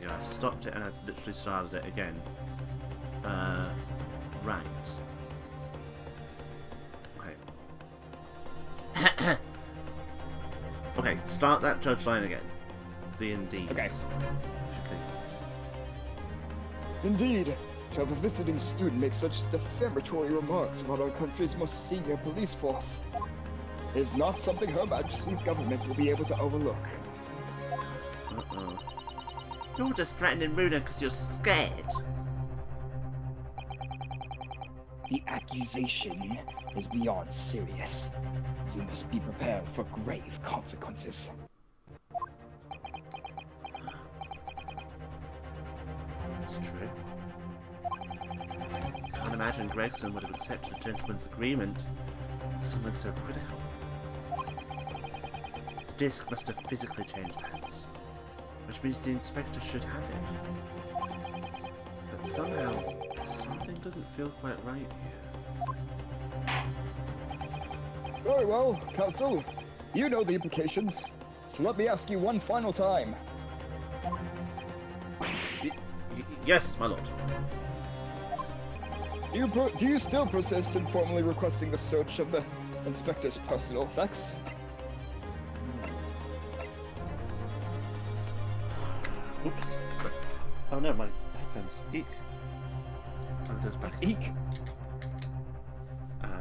go. I've stopped it and I've literally started it again. Right. Okay. Okay, start that judge line again. The indeed. Okay. If you please. Indeed, to have a visiting student make such defamatory remarks about our country's most senior police force is not something Her Majesty's government will be able to overlook. Uh-oh. You're just threatening Runa because you're scared. The accusation is beyond serious. You must be prepared for grave consequences. It's true. Can't imagine Gregson would have accepted a gentleman's agreement for something so critical. The disc must have physically changed hands, which means the inspector should have it. But somehow, something doesn't feel quite right here. Very well, Counsel. You know the implications, so let me ask you one final time. Yes, my lord. Do you still persist in formally requesting the search of the inspector's personal effects? Oops. Oh no, my headphones. Eek. Plug those back in. Eek.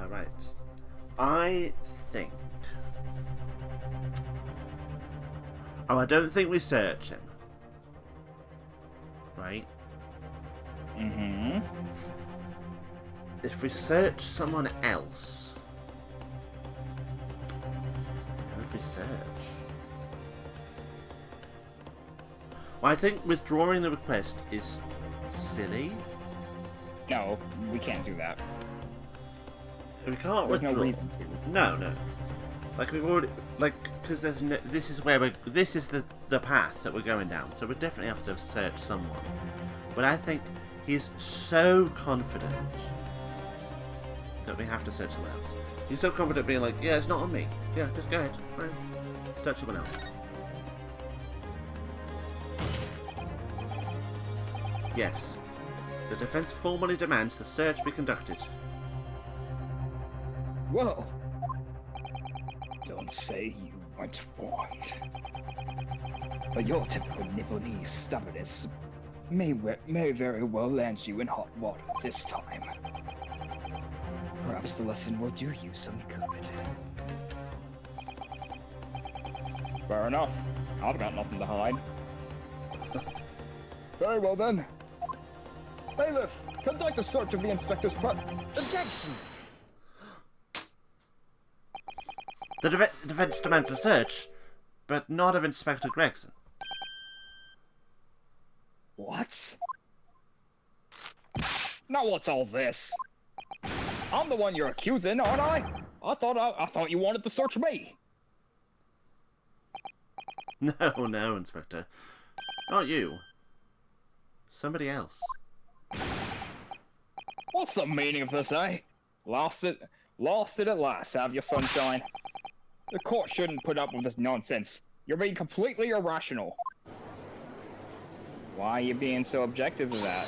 Right. I think... Oh, I don't think we search him. Right? Mm-hmm. If we search someone else... Who would we search? Well, I think withdrawing the request is silly. No, we can't do that. We can't There's withdraw. no reason to. No. Like we've already, because there's no. This is where This is the path that we're going down. So we definitely have to search someone. But I think he's so confident that we have to search someone else. He's so confident, being like, "Yeah, it's not on me. Yeah, just go ahead. Right. Search someone else." Yes. The defense formally demands the search be conducted. Well, Don't say you weren't warned. But your typical Nipponese stubbornness may very well land you in hot water this time. Perhaps the lesson will do you some good. Fair enough. I've got nothing to hide. very well then. Bailiff, conduct a search of the inspector's Objection! The defense demands a search, but not of Inspector Gregson. What? Now what's all this? I'm the one you're accusing, aren't I? I thought you wanted to search me. No, Inspector. Not you. Somebody else. What's the meaning of this, eh? Lost it at last, have you, Sunshine? The court shouldn't put up with this nonsense. You're being completely irrational. Why are you being so objective to that?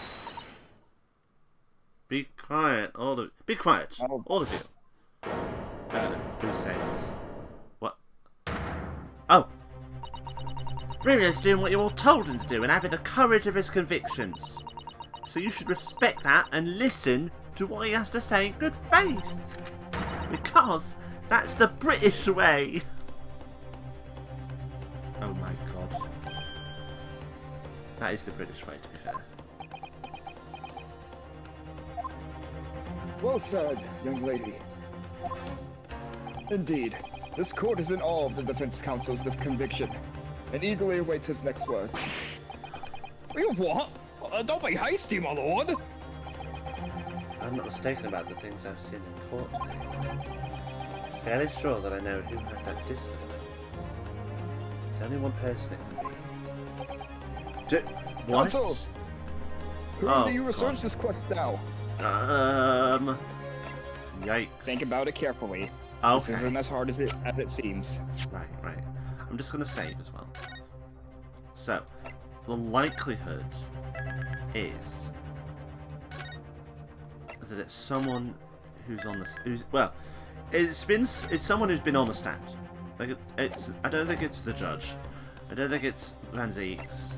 Be quiet, all of Be quiet, Oh. all of you. Who's saying this? What? Oh! Rio's doing what you all told him to do and having the courage of his convictions. So you should respect that and listen to what he has to say in good faith. Because that's the British way. Oh my god. That is the British way, to be fair. Well said, young lady. Indeed, this court is in awe of the defense counsel's conviction, and eagerly awaits his next words. You what? Don't be hasty, my lord. I'm not mistaken about the things I've seen in court today. Fairly sure that I know who has that disc in it. There's only one person it can be. What? Counsel! Who Oh, do you research God. this quest now? Yikes. Think about it carefully. This Okay. isn't as hard as it seems. Right. I'm just gonna save as well. So, the likelihood is that it's someone who's on the it's someone who's been on the stand. Like I don't think it's the judge. I don't think it's Van Zieks.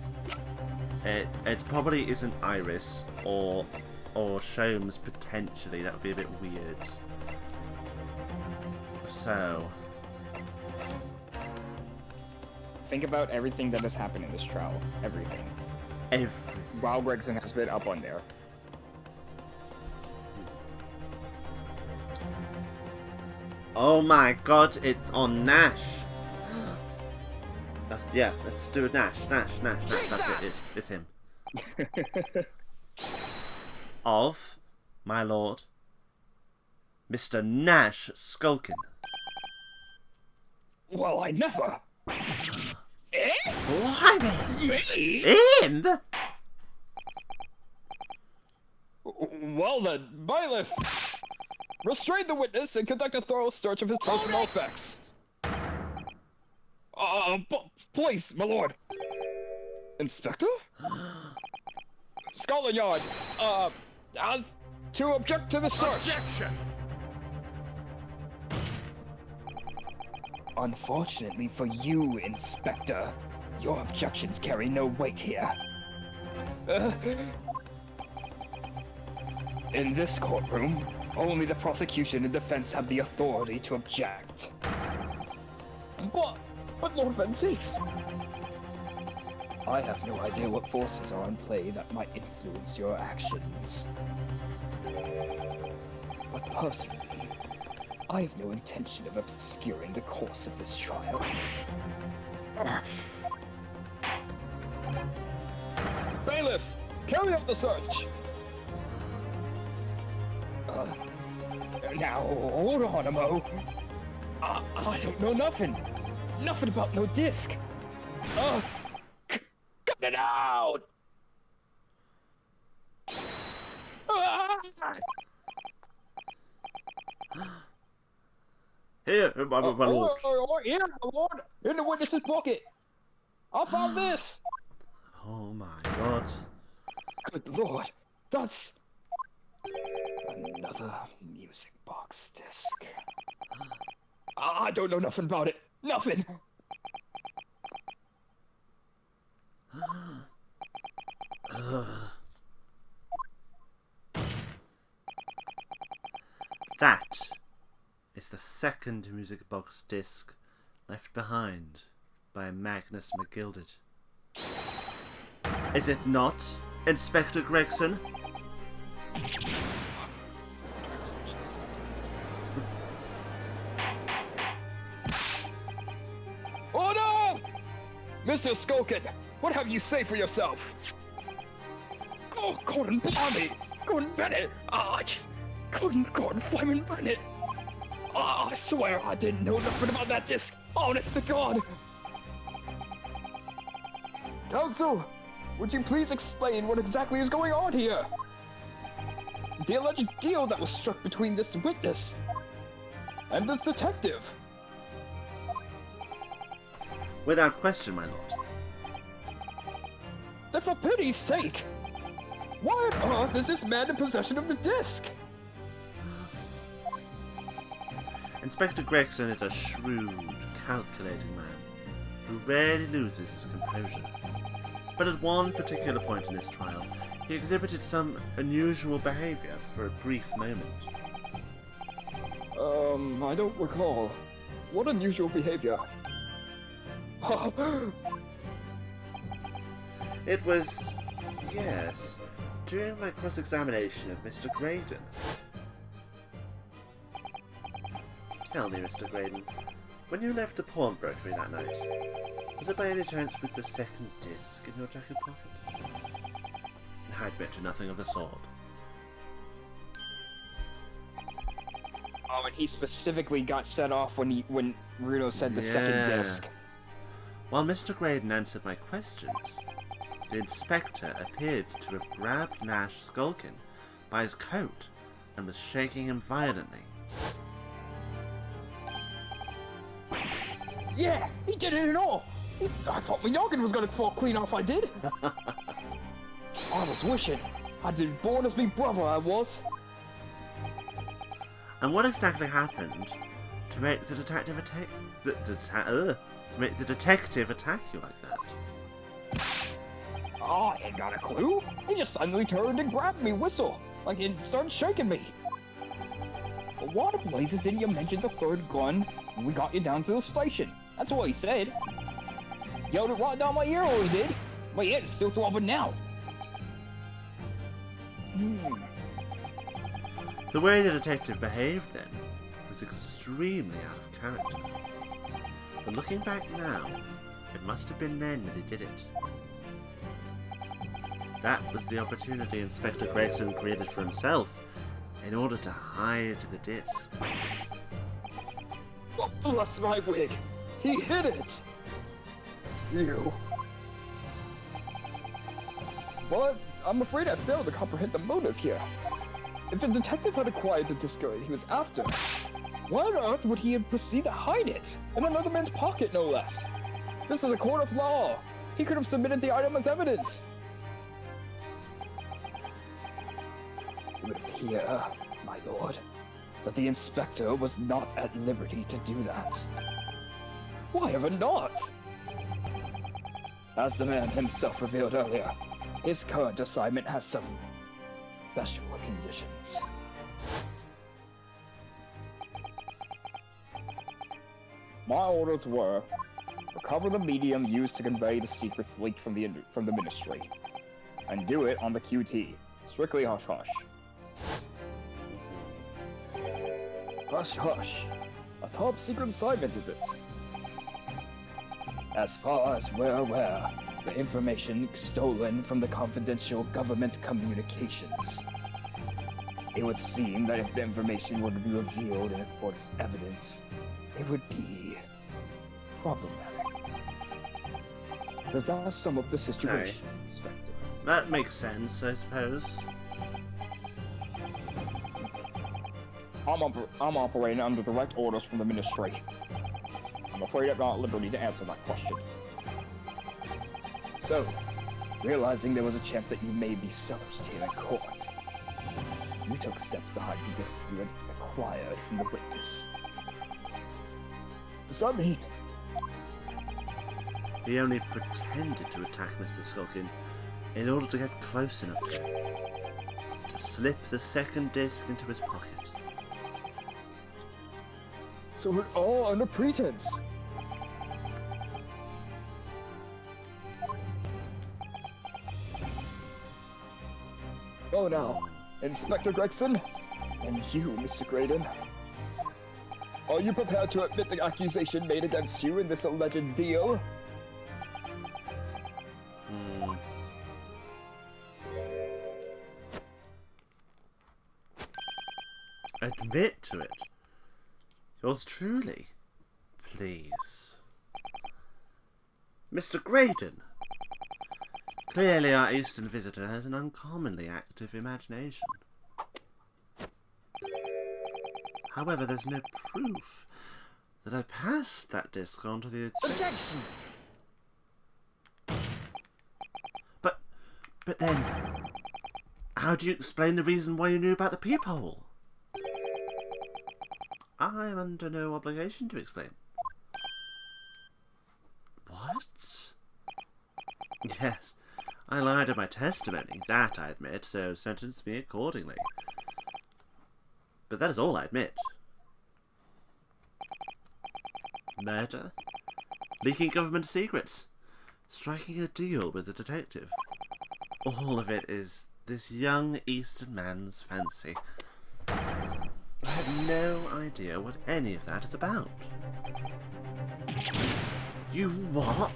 It probably isn't Iris or Sholmes potentially. That would be a bit weird. So think about everything that has happened in this trial. Everything. While Gregson has been up on there. Oh my god, it's on Nash. Yeah, let's do it. Nash. That's it. It's him. Of my lord, Mr. Nash Skulkin. Well, I never. Eh? Blimey! Me? Him? Well then, bailiff! Restrain the witness and conduct a thorough search of his personal effects. Please, my lord. Inspector? Scotland Yard, as to object to the search. Objection! Unfortunately for you, Inspector, your objections carry no weight here. In this courtroom, only the prosecution and defense have the authority to object. But Lord Van Zieks. I have no idea what forces are in play that might influence your actions. But personally, I have no intention of obscuring the course of this trial. Bailiff, carry out the search. Now, hold on a mo. I don't know nothing. Nothing about no disc. Cut it out! Here, my lord. Here, my lord, in the witness's pocket. I found this. Oh my god. Good lord, that's another music box disc. I don't know nothing about it. Nothing. That is the second music box disc left behind by Magnus McGilded. Is it not, Inspector Gregson? Order! Mr. Skulkin, what have you say for yourself? Oh, Gordon Blarney! Gordon Bennett! I just couldn't Gordon Flyman Bennett! I swear I didn't know nothing about that disc! Honest to God! Counsel, would you please explain what exactly is going on here? The alleged deal that was struck between this witness and this detective. Without question, my lord. Then for pity's sake, why on earth is this man in possession of the disc? Inspector Gregson is a shrewd, calculating man who rarely loses his composure. But at one particular point in his trial, he exhibited some unusual behavior for a brief moment. I don't recall. What unusual behavior? It was, yes, during my cross-examination of Mr. Graydon. Tell me, Mr. Graydon, when you left the pawnbrokery that night, was it by any chance with the second disc in your jacket pocket? I'd bet you nothing of the sort. Oh, and he specifically got set off when Rudo said the second disc. While Mr. Graydon answered my questions, the inspector appeared to have grabbed Nash Skulkin by his coat and was shaking him violently. Yeah, he did it and all. I thought my noggin was gonna fall clean off, I did. I was wishing I'd been born as me brother, I was. And what exactly happened to make the detective attack? To make the detective attack you like that? I ain't got a clue. He just suddenly turned and grabbed me whistle, like and started shaking me. But why the blazes didn't you mention the third gun when we got you down to the station? That's what he said. Yelled it right down my ear, all he did. My ear is still throbbing now. The way the detective behaved then was extremely out of character. But looking back now, it must have been then that he did it. That was the opportunity Inspector Gregson created for himself in order to hide the disc. Oh, bless my wig. He hid it. You. But I'm afraid I failed to comprehend the motive here. If the detective had acquired the disc he was after, why on earth would he proceed to hide it? In another man's pocket, no less. This is a court of law. He could have submitted the item as evidence. It would appear, my lord, that the inspector was not at liberty to do that. Why ever not? As the man himself revealed earlier, his current assignment has some special conditions. My orders were, recover the medium used to convey the secrets leaked from the ministry, and do it on the QT. Strictly hush-hush. Hush-hush. A top secret assignment, is it? As far as we're aware, the information stolen from the confidential government communications. It would seem that if the information were to be revealed in a court as evidence, it would be problematic. Does that sum up the situation, Inspector? That makes sense, I suppose. I'm operating under direct orders from the ministry. I'm afraid I'm not at liberty to answer that question. So, realizing there was a chance that you may be searched here in court, you took steps to hide the disc you had acquired from the witness. Does that mean? He only pretended to attack Mr. Skulkin in order to get close enough to him, to slip the second disc into his pocket. So we're all under pretense. Oh now, Inspector Gregson, and you, Mr. Graydon. Are you prepared to admit the accusation made against you in this alleged deal? Admit to it. Yours truly. Please. Mr. Graydon. Clearly our Eastern visitor has an uncommonly active imagination. However, there's no proof that I passed that disc on to the Objection! But then, how do you explain the reason why you knew about the peephole? I am under no obligation to explain. What? Yes, I lied in my testimony, that I admit, so sentence me accordingly. But that is all I admit. Murder? Leaking government secrets? Striking a deal with the detective? All of it is this young Eastern man's fancy. I have no idea what any of that is about. You what?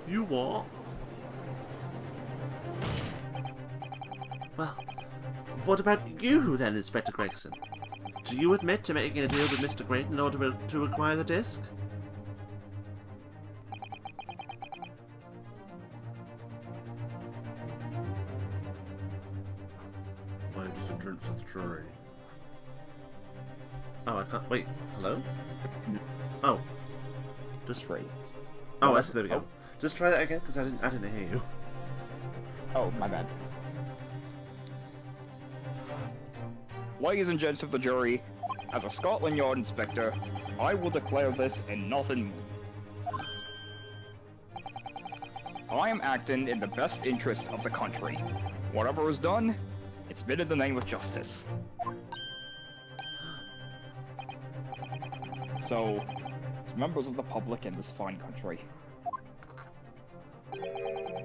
You what? Well, what about you then, Inspector Gregson? Do you admit to making a deal with Mr. Graydon in order to acquire the disc? Ladies and gents of the jury. Oh, I can't. Wait, hello? Oh. Just tree. Oh, there we go. Just try that again, because I didn't hear you. Oh, my bad. Ladies and gents of the jury, as a Scotland Yard inspector, I will declare this and nothing more. I am acting in the best interest of the country. Whatever is done, it's been in the name of justice. So, as members of the public in this fine country,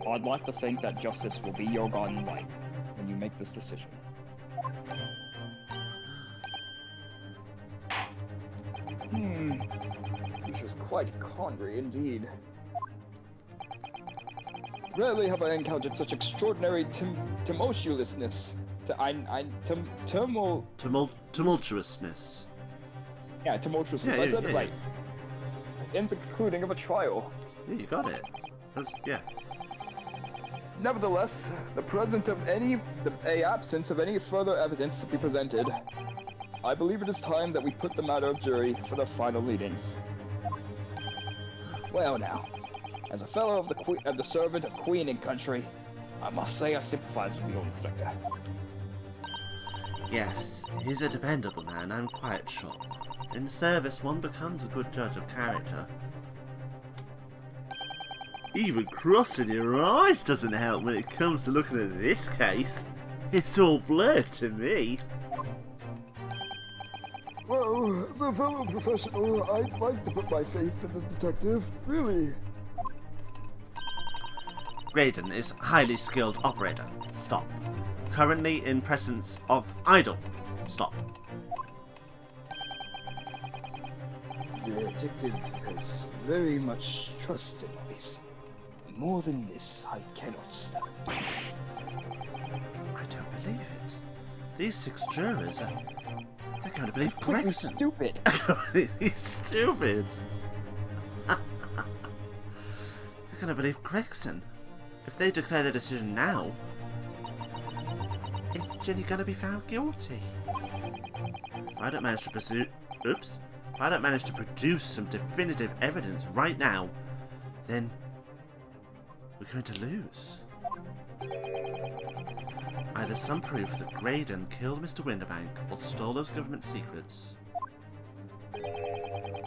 I'd like to think that justice will be your guiding light when you make this decision. This is quite Conry indeed. Rarely have I encountered such extraordinary tumultuousness. Tumultuousness. Yeah, tumultuousness. I said it right. In the concluding of a trial. Yeah, you got it. Yeah. Nevertheless, the absence of any further evidence to be presented, I believe it is time that we put the matter of jury for the final readings. Well now, as a fellow of the servant of Queen and country, I must say I sympathize with the old inspector. Yes, he's a dependable man, I'm quite sure. In service, one becomes a good judge of character. Even crossing your eyes doesn't help when it comes to looking at this case. It's all blurred to me. Well, as a fellow professional, I'd like to put my faith in the detective, really. Graydon is highly skilled operator. Stop. Currently in presence of idol. Stop. The detective has very much trust in us. More than this, I cannot stand. I don't believe it. These 6 jurors they're going to believe Gregson. Stupid. He's stupid. They're going to believe Gregson. If they declare their decision now, is Jenny going to be found guilty? If I don't manage to produce some definitive evidence right now, then we're going to lose. Either some proof that Graydon killed Mr. Winterbank or stole those government secrets,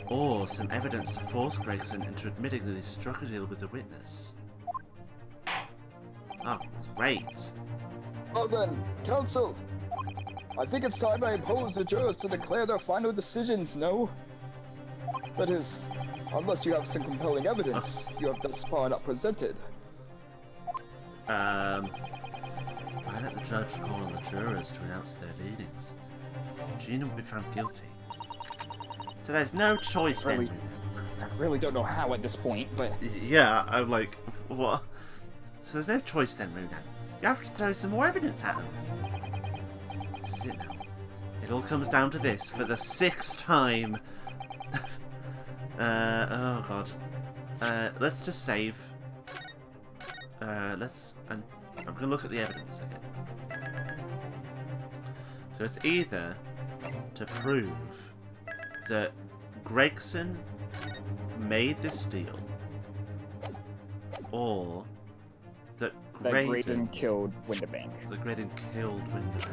or some evidence to force Gregson into admitting that he struck a deal with the witness. Oh, great. Well then, counsel, I think it's time I impose the jurors to declare their final decisions, no? That is, unless you have some compelling evidence you have thus far not presented. If I let the judge call on the jurors to announce their leanings, Gina will be found guilty. So there's no choice then. I really don't know how at this point, but... Yeah, I'm like, what? So there's no choice then, Runan. You have to throw some more evidence at them. This is it now. It all comes down to this for the 6th time. Oh god. Let's just save. I'm gonna look at the evidence again. So it's either to prove that Gregson made this deal, or that Graydon killed Winterbank. That Graydon killed Winterbank.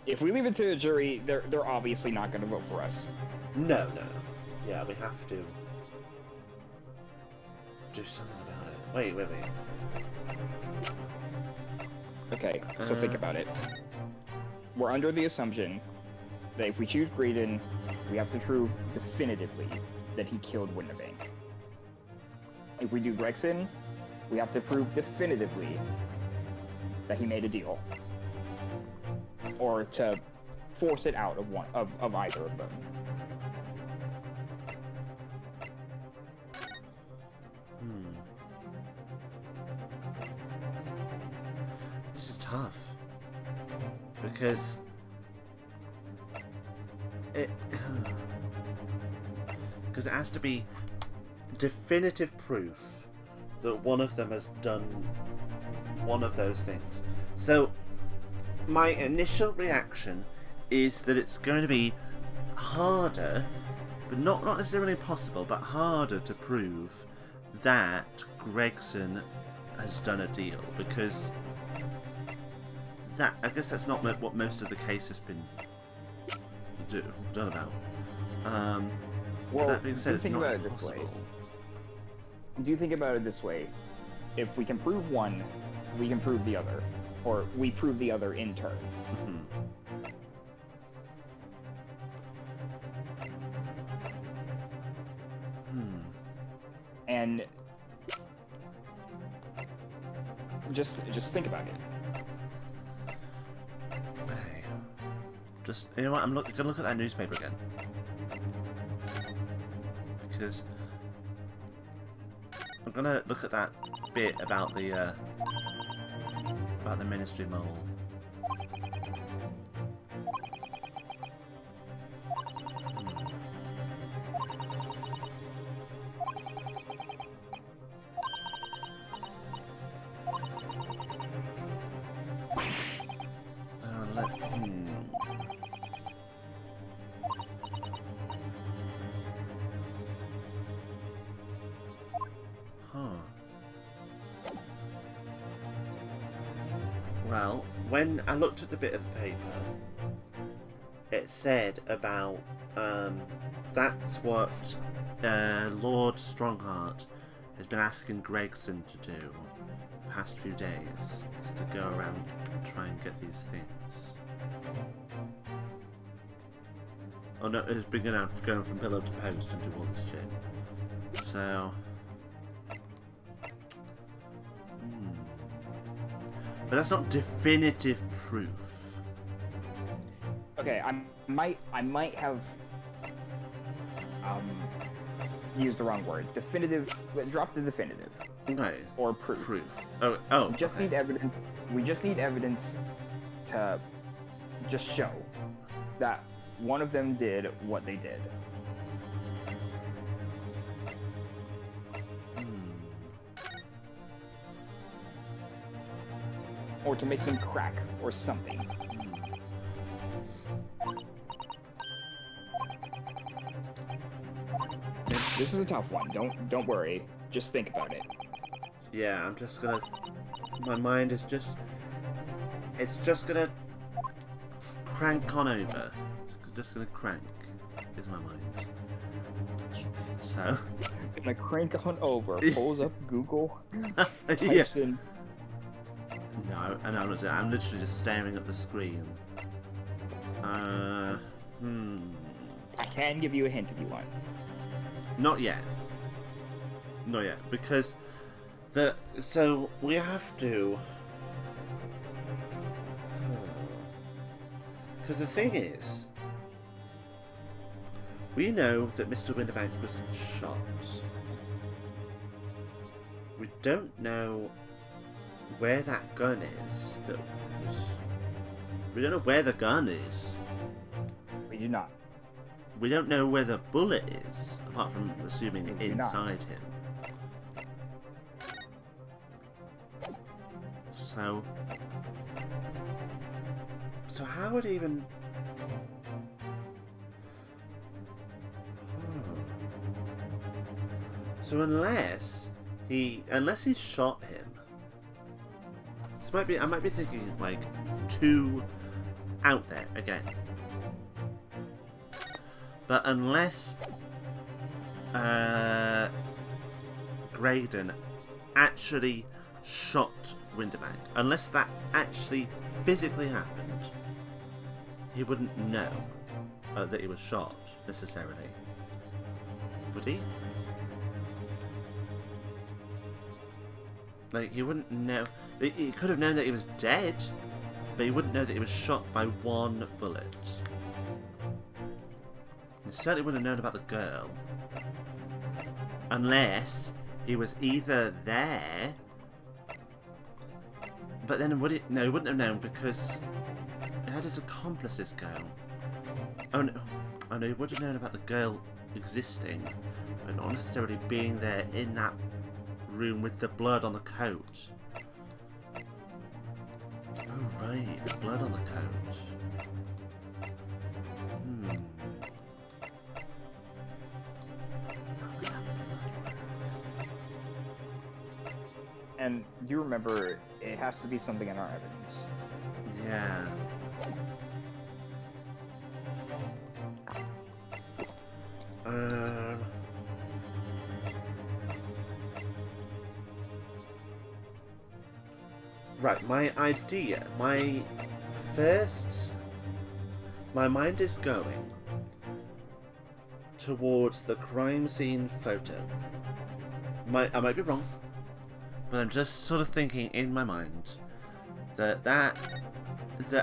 If we leave it to the jury, they're obviously not going to vote for us. No. Yeah, we have to do something about it. Wait. Okay, so think about it. We're under the assumption that if we choose Graydon, we have to prove definitively that he killed Winterbank. If we do Gregson, we have to prove definitively that he made a deal. Or to force it out of either of them. This is tough. Because it has to be definitive proof that one of them has done one of those things. So my initial reaction is that it's going to be harder, but not necessarily impossible, but harder to prove that Gregson has done a deal, because I guess that's not what most of the case has been done about. Well, that being said, do it's think not about it this way. impossible. Do you think about it this way? If we can prove one, we can prove the other. Or we prove the other in turn. Mhm. And just think about it. Okay. Just, you know what, I'm gonna look at that newspaper again. Because I'm gonna look at that bit about the Ministry mole. Well, when I looked at the bit of the paper, it said about that's what Lord Strongheart has been asking Gregson to do the past few days, is to go around and try and get these things. Oh no, it's been going from pillar to post and do all this shit. So... But that's not definitive proof. Okay, I might have used the wrong word. Definitive. Drop the definitive. Okay. Or proof. Oh. We just need evidence. We just need evidence to just show that one of them did what they did. Or to make them crack, or something. This is a tough one. Don't worry. Just think about it. Yeah, I'm just gonna... My mind is just... It's just gonna... crank on over. It's just gonna crank, is my mind. So... Gonna crank on over. Pulls up Google. Types in... No, I'm literally just staring at the screen. I can give you a hint if you want. Not yet. Not yet, because so we have to. Because the thing is, we know that Mr. Winterbank was shot. We don't know where that gun is. We don't know where the gun is. We do not. We don't know where the bullet is, apart from assuming inside him. So how would he even... So unless he shot him, I might be thinking like too out there again. But unless Graydon actually shot Winterbank, unless that actually physically happened, he wouldn't know that he was shot necessarily. Would he? Like, he wouldn't know. He could have known that he was dead, but he wouldn't know that he was shot by one bullet. He certainly wouldn't have known about the girl. Unless he was either there... But then would it... No, he wouldn't have known because... How does accomplices go? Oh no, he would have known about the girl existing, but not necessarily being there in that room with the blood on the coat. Oh right, the blood on the coat. And do remember, it has to be something in our evidence. Yeah. Right, my idea, my mind is going towards the crime scene photo. I might be wrong, but I'm just sort of thinking in my mind that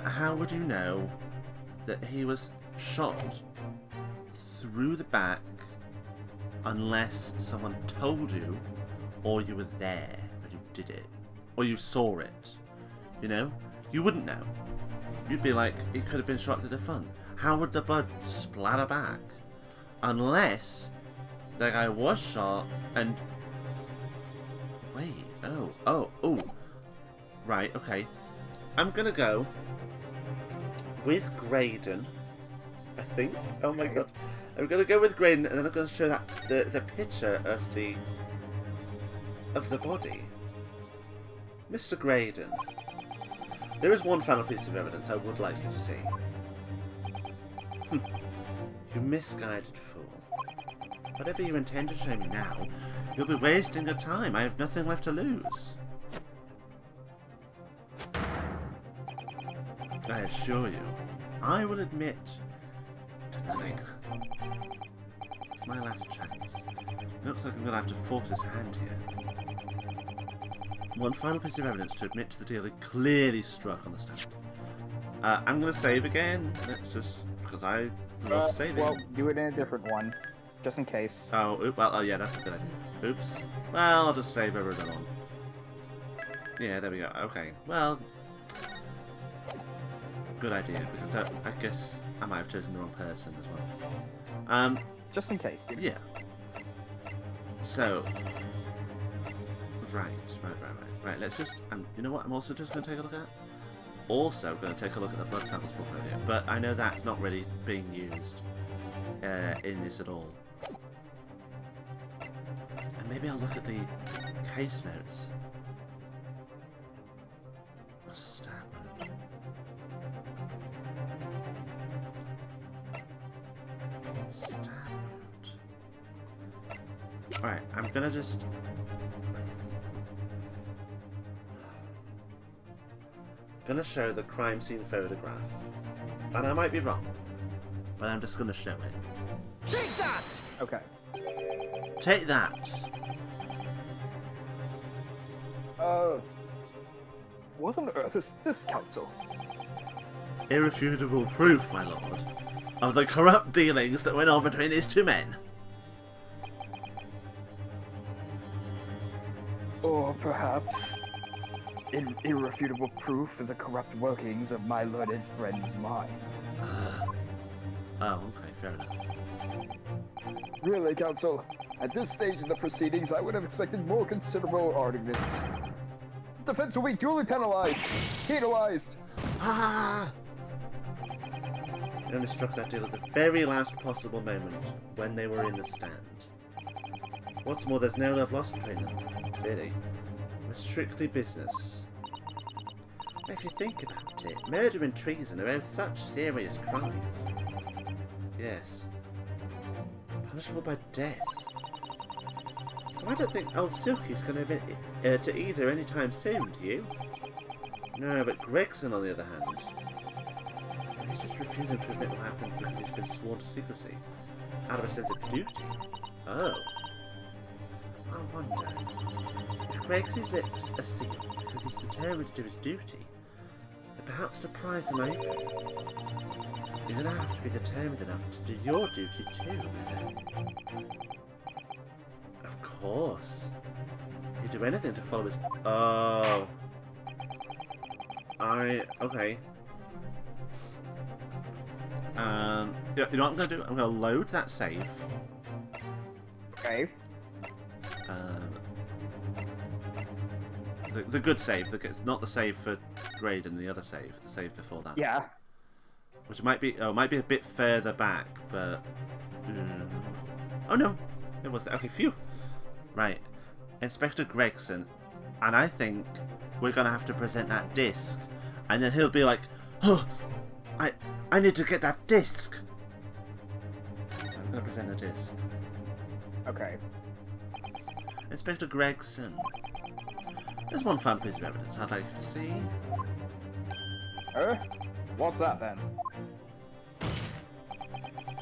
how would you know that he was shot through the back unless someone told you, or you were there and you did it, or you saw it? You know, you wouldn't know. You'd be like, he could have been shot to the front. How would the blood splatter back? Unless the guy was shot and... Wait, oh. Right, okay. I'm gonna go with Graydon, I think. Oh my god. I'm gonna go with Graydon, and then I'm gonna show that the picture of the body. Mr. Graydon. There is one final piece of evidence I would like you to see. You misguided fool. Whatever you intend to show me now, you'll be wasting your time. I have nothing left to lose. I assure you, I will admit to nothing. It's my last chance. Looks like I'm gonna have to force his hand here. One final piece of evidence to admit to the deal he clearly struck on the stand. I'm gonna save again. It's just because I love saving. Well, do it in a different one, just in case. Oh, yeah, that's a good idea. Oops. Well, I'll just save over another one. Yeah, there we go. Okay. Well, good idea, because I guess I might have chosen the wrong person as well. Just in case. Yeah. So, right. Let's just. You know what? I'm also just going to take a look at. Also going to take a look at the blood samples portfolio, but I know that's not really being used in this at all. And maybe I'll look at the case notes. A stab wound. Stab wound. Alright, I'm gonna just... gonna show the crime scene photograph. And I might be wrong, but I'm just gonna show it. Take that! Okay. Take that! What on earth is this, Council? Irrefutable proof, my lord, of the corrupt dealings that went on between these two men. Or perhaps irrefutable proof of the corrupt workings of my learned friend's mind. Oh, okay, fair enough. Really, Council? At this stage of the proceedings, I would have expected more considerable argument. The defense will be duly penalized, penalized. Ah! They only struck that deal at the very last possible moment, when they were in the stand. What's more, there's no love lost between them, clearly. It's strictly business. If you think about it, murder and treason are both such serious crimes. Yes. Punishable by death. So I don't think old Silky's going to either anytime soon, do you? No, but Gregson, on the other hand, he's just refusing to admit what happened because he's been sworn to secrecy, out of a sense of duty. Oh. I wonder, if Gregson's lips are sealed because he's determined to do his duty, and perhaps to prize them open, you're going to have to be determined enough to do your duty too, Ruben. Of course. He'd do anything to follow his... Oh. Okay. You know what I'm going to do? I'm going to load that save. Okay. The good save, not the save for Graydon, the other save, the save before that. Yeah. Which might be a bit further back, but... oh no, it was... Okay, phew. Right. Inspector Gregson, And I think we're going to have to present that disc. And then he'll be like, oh, I need to get that disc. So I'm going to present the disc. Okay. Inspector Gregson. There's one fun piece of evidence I'd like you to see. What's that then?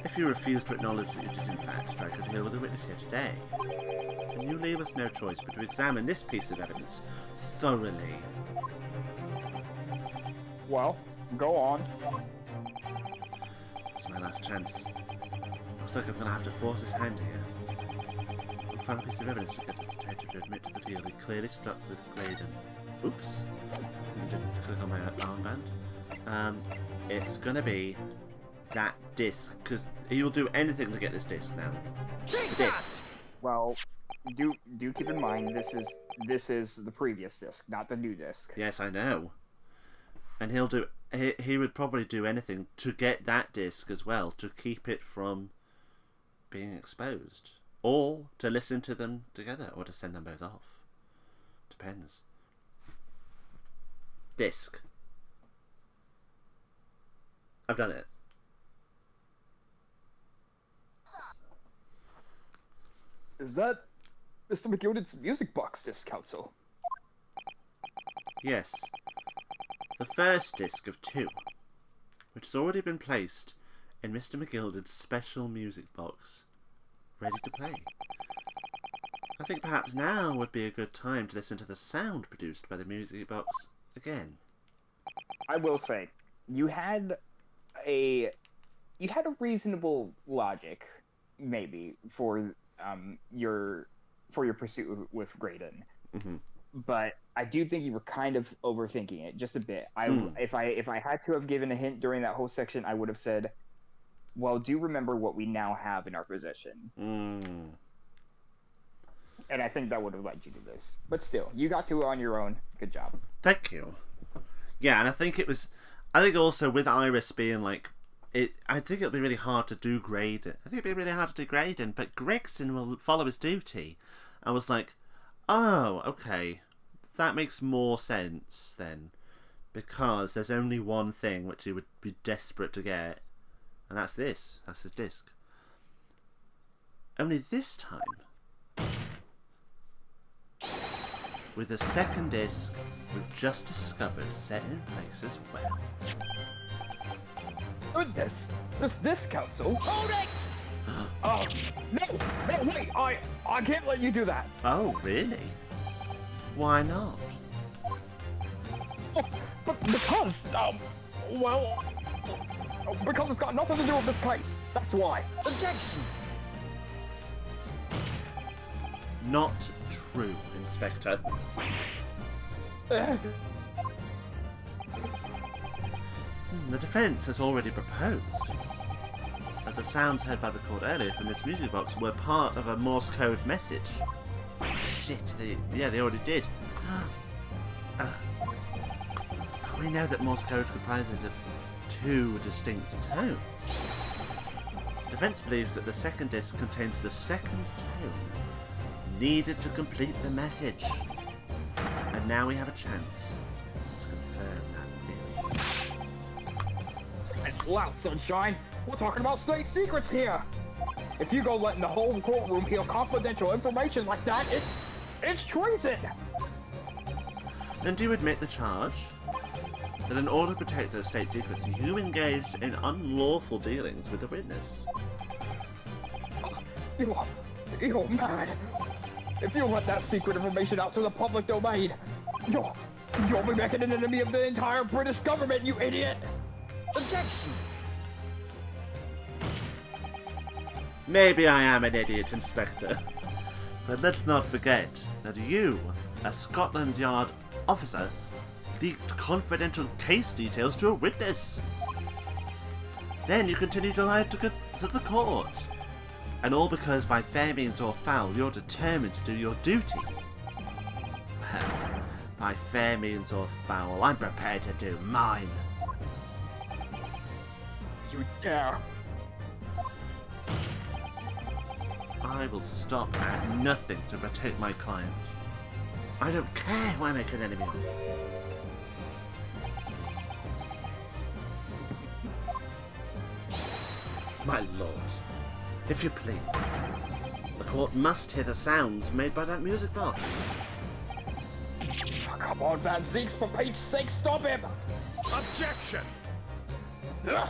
If you refuse to acknowledge that you did in fact strike a deal with the witness here today, then you leave us no choice but to examine this piece of evidence thoroughly. Well, go on. It's my last chance. Looks like I'm going to have to force his hand here. One final piece of evidence to get this detective to admit to the deal he clearly struck with Graydon. Oops. I didn't click on my armband. It's going to be that disc, because he'll do anything to get this disc now. Take Disc. Well, do keep in mind this is the previous disc, not the new disc. Yes, I know. And he'll do. He would probably do anything to get that disc as well, to keep it from being exposed, or to listen to them together, or to send them both off. Depends. Disc. I've done it. Is that Mr. McGilded's music box disc, Council? Yes. The first disc of 2, which has already been placed in Mr. McGilded's special music box, ready to play. I think perhaps now would be a good time to listen to the sound produced by the music box again. I will say, you had a reasonable logic, maybe, for your pursuit with Graydon. Mm-hmm. But I do think you were kind of overthinking it just a bit. If I had to have given a hint during that whole section, I would have said, well, do remember what we now have in our possession. And I think that would have led you to this. But still, you got to it on your own. Good job. Thank you. Yeah, and I think also with Iris being like, I think it'll be really hard to do Graydon. But Gregson will follow his duty. I was like, oh, okay. That makes more sense then. Because there's only one thing which he would be desperate to get. And that's this. That's his disc. Only this time, with the second disc we've just discovered set in place as well. Goodness! This Council? Hold it! No, wait! I can't let you do that. Oh, really? Why not? Oh, but because because it's got nothing to do with this case. That's why. Objection! Not true, Inspector. The defence has already proposed that the sounds heard by the court earlier from this music box were part of a Morse code message. Oh, shit, they already did. We know that Morse code comprises of 2 distinct tones. Defence believes that the second disc contains the second tone needed to complete the message. And now we have a chance to confirm that theory. And loud, Sunshine! We're talking about state secrets here! If you go letting the whole courtroom hear confidential information like that, it's treason! Then do you admit the charge? That in order to protect the state secrets, you engaged in unlawful dealings with the witness? You're mad! If you let that secret information out to the public domain, you'll be making an enemy of the entire British government, you idiot! Objection! Maybe I am an idiot, Inspector. But let's not forget that you, a Scotland Yard officer, leaked confidential case details to a witness. Then you continue to lie to the court. And all because by fair means or foul you're determined to do your duty. Well, by fair means or foul, I'm prepared to do mine. You dare! I will stop at nothing to protect my client. I don't care who I make an enemy of. My lord, if you please, the court must hear the sounds made by that music box. Oh, come on, Van Zeeks, for Pete's sake, stop him! Objection! Ugh.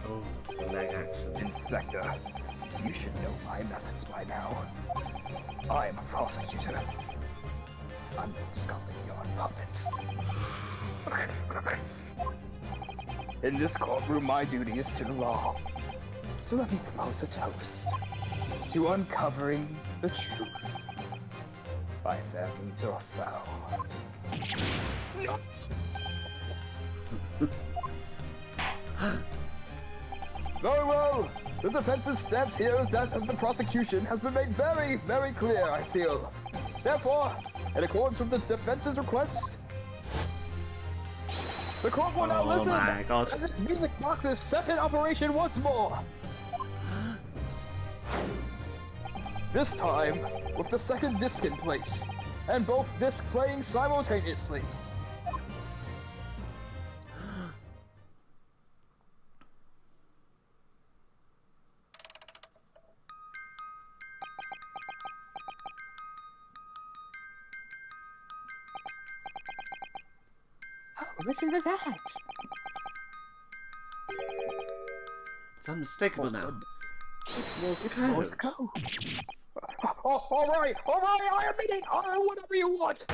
Oh, leg action. Inspector, you should know my methods by now. I am a prosecutor. I'm not Scotland Yard puppet. In this courtroom, my duty is to the law. So let me propose a toast to uncovering the truth, by fair means or foul. No. Very well. The defense's stance here is that of the prosecution has been made very, very clear, I feel. Therefore, in accordance with the defense's requests, the court will now Oh listen my God. as this music box is set in operation once more. This time, with the second disc in place, and both discs playing simultaneously. Oh, listen to that! It's unmistakable now. It's Morse It's code. Morse code. Oh, alright, I admit it! Alright, whatever you want!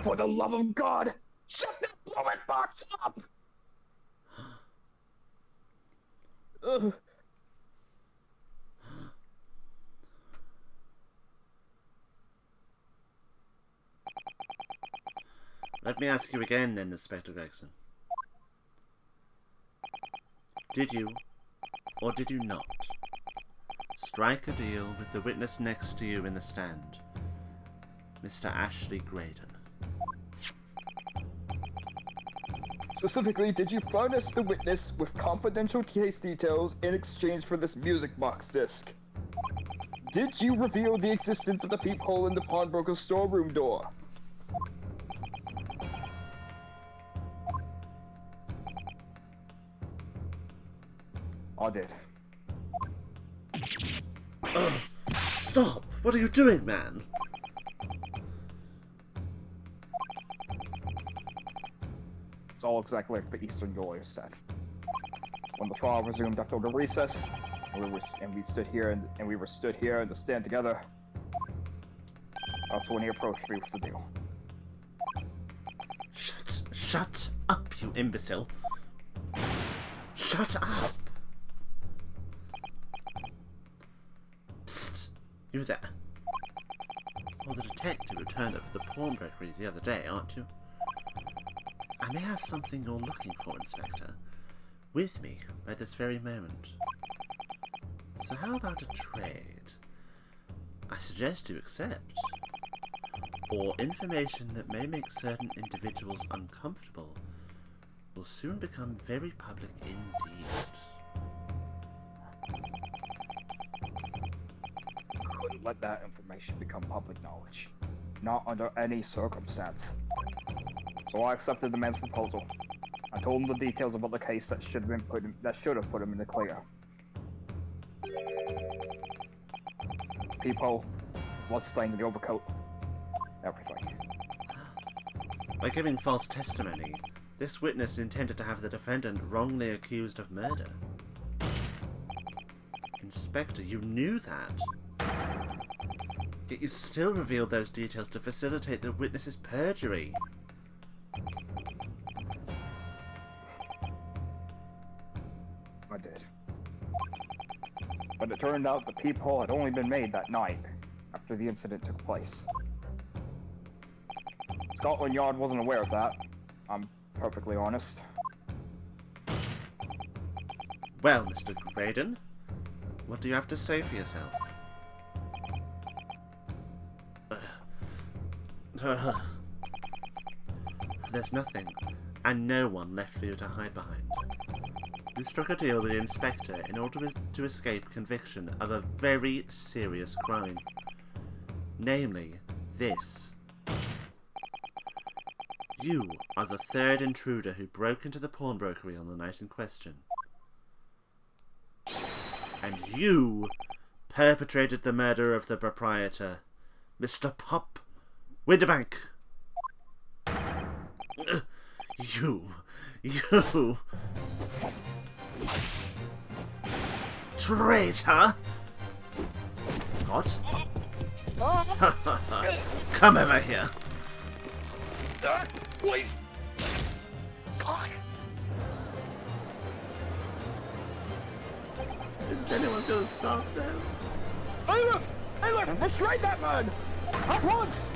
For the love of God, shut that blowing box up! Ugh. Let me ask you again then, Inspector Gregson. Did you, or did you not, strike a deal with the witness next to you in the stand, Mr. Ashley Graydon? Specifically, did you furnish the witness with confidential case details in exchange for this music box disc? Did you reveal the existence of the peephole in the pawnbroker's storeroom door? I did. Ugh. Stop! What are you doing, man? It's all exactly like the Eastern lawyer said. When the trial resumed after the recess, and we stood here in the stand together, that's when he approached me with the deal. Shut up, you imbecile! Shut up! Psst! You there? You're the detective who turned up at the pawnbrokery the other day, aren't you? I may have something you're looking for, Inspector, with me at this very moment. So how about a trade? I suggest you accept. Or information that may make certain individuals uncomfortable will soon become very public indeed. I couldn't let that information become public knowledge. Not under any circumstance. So I accepted the man's proposal. I told him the details about the case that should have put him in the clear. Peephole, bloodstains, the overcoat, everything. By giving false testimony, this witness intended to have the defendant wrongly accused of murder. Inspector, you knew that. Yet you still revealed those details to facilitate the witness's perjury. I did. But it turned out the peephole had only been made that night, after the incident took place. Scotland Yard wasn't aware of that. I'm perfectly honest. Well, Mr. Graydon, what do you have to say for yourself? There's nothing, and no one left for you to hide behind. You struck a deal with the inspector in order to escape conviction of a very serious crime. Namely, this You are the third intruder who broke into the pawnbrokery on the night in question. And you perpetrated the murder of the proprietor, Mr. Pop Winterbank. You traitor! What? Come over here. Please. God. Isn't anyone gonna stop them? Elif, restrain that man! At once!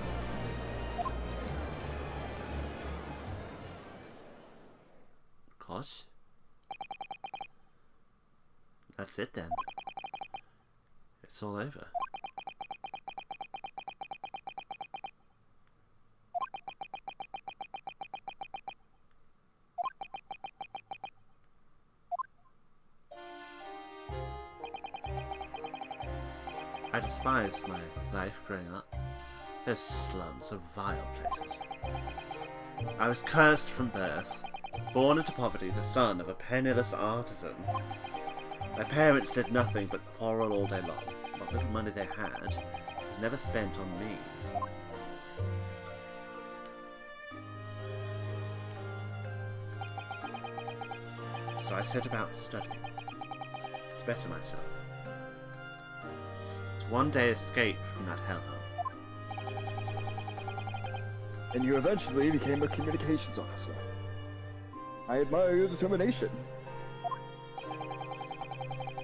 Gosh. That's it then. It's all over. I despised my life growing up. Those slums are vile places. I was cursed from birth, born into poverty, the son of a penniless artisan. My parents did nothing but quarrel all day long. What little money they had was never spent on me. So I set about studying to better myself. To one day escape from that hellhole. And you eventually became a communications officer. I admire your determination.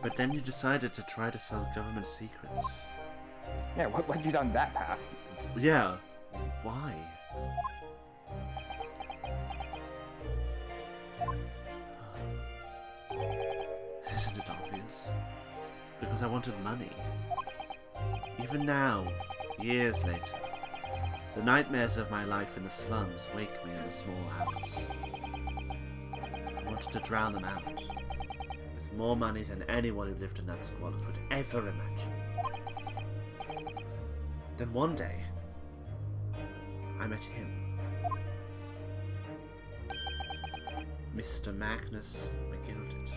But then you decided to try to sell government secrets. Yeah, what led you down that path? Yeah, why? Isn't it obvious? Because I wanted money. Even now, years later, the nightmares of my life in the slums wake me in the small hours. I wanted to drown them out, with more money than anyone who lived in that squalor could ever imagine. Then one day, I met him. Mr. Magnus McGilded.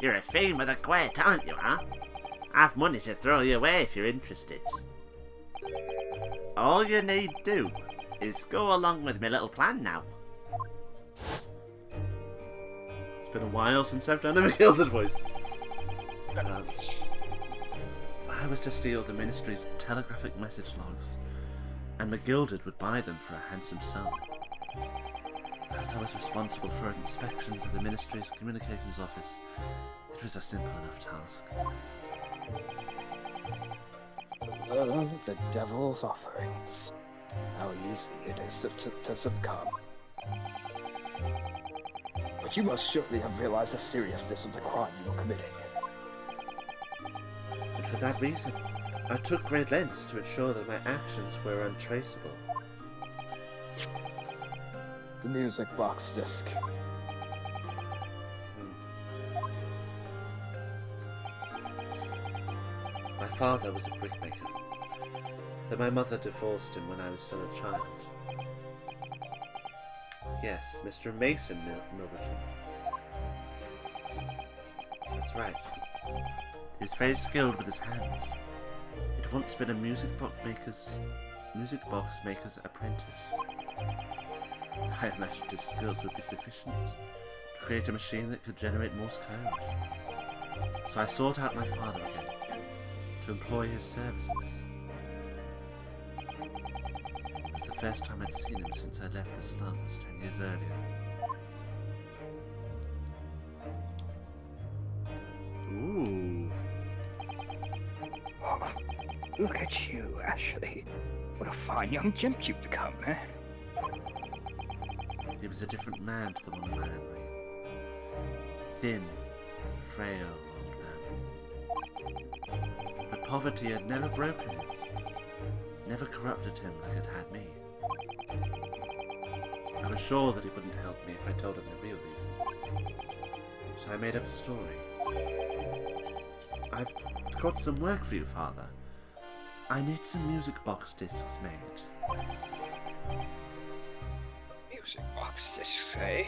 You're a fiend with a queer talent, you are. I've money to throw you away if you're interested. All you need do is go along with my little plan now. It's been a while since I've done a McGilded voice. I was to steal the Ministry's telegraphic message logs, and McGilded would buy them for a handsome sum. As I was responsible for inspections of the Ministry's communications office, it was a simple enough task. The devil's offerings. How easy it is to succumb. But you must surely have realized the seriousness of the crime you were committing. And for that reason, I took great lengths to ensure that my actions were untraceable. The music box disc. My father was a brickmaker, though my mother divorced him when I was still a child. Yes, Mr. Mason Milverton. That's right. He was very skilled with his hands. He'd once been a music box maker's apprentice. I imagined his skills would be sufficient to create a machine that could generate Morse code. So I sought out my father again, to employ his services. It was the first time I'd seen him since I left the slums 10 years earlier. Ooh. Oh, look at you, Ashley. What a fine young gimp you've become, eh? He was a different man to the one in my memory. Thin, frail old man. But poverty had never broken him, never corrupted him like it had me. I was sure that he wouldn't help me if I told him the real reason. So I made up a story. I've got some work for you, Father. I need some music box discs made. Music box discs, eh?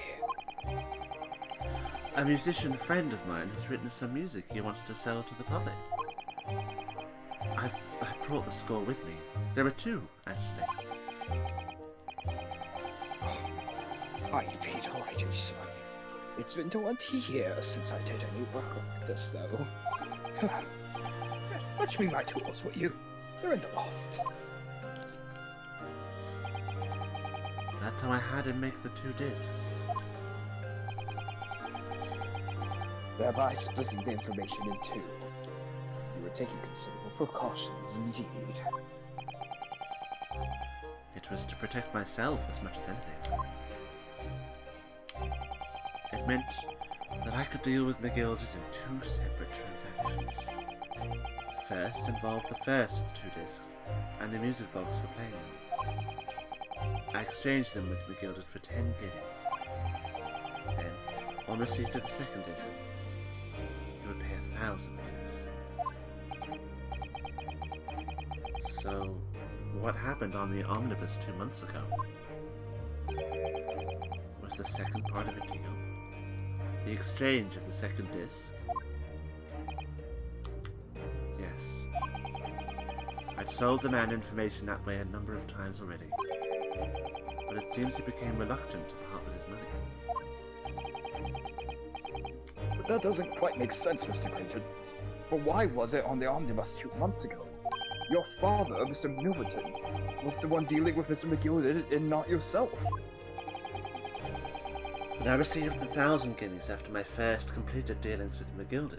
A musician friend of mine has written some music he wants to sell to the public. I brought the score with me. There are two, actually. I'd be delighted, son. It's been 20 years since I did any work like this, though. Fetch me my tools, will you? They're in the loft. That's how I had him make the two discs. Thereby splitting the information in two. You were taking considerable precautions indeed. It was to protect myself as much as anything. It meant that I could deal with McGilded in two separate transactions. The first involved the first of the two discs, and the music box for playing them. I exchanged them with McGilded for 10 guineas. Then, on receipt of the second disc, he would pay 1,000 guineas. So, what happened on the omnibus 2 months ago? Was the second part of a deal? The exchange of the second disc? Yes. I'd sold the man information that way a number of times already, but it seems he became reluctant to part with his money. But that doesn't quite make sense, Mr. Creighton. For why was it on the omnibus 2 months ago? Your father, Mr. Milverton, was the one dealing with Mr. McGilded and not yourself. But I received the 1,000 guineas after my first completed dealings with McGilded.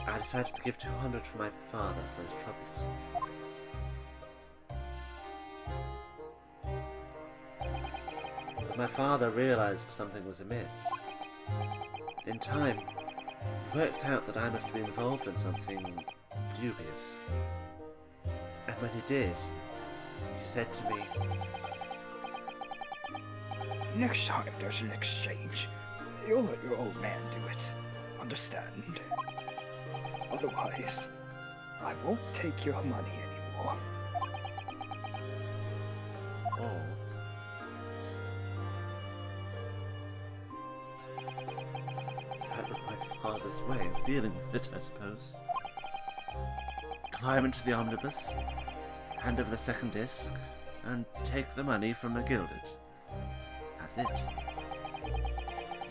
I decided to give 200 for my father for his troubles. But my father realized something was amiss. In time, he worked out that I must be involved in something dubious. And when he did, he said to me, Next time there's an exchange, you'll let your old man do it. Understand? Otherwise, I won't take your money anymore. oh. That was my father's way of dealing with it, I suppose. Climb into the omnibus, hand over the second disc, and take the money from McGilded. That's it.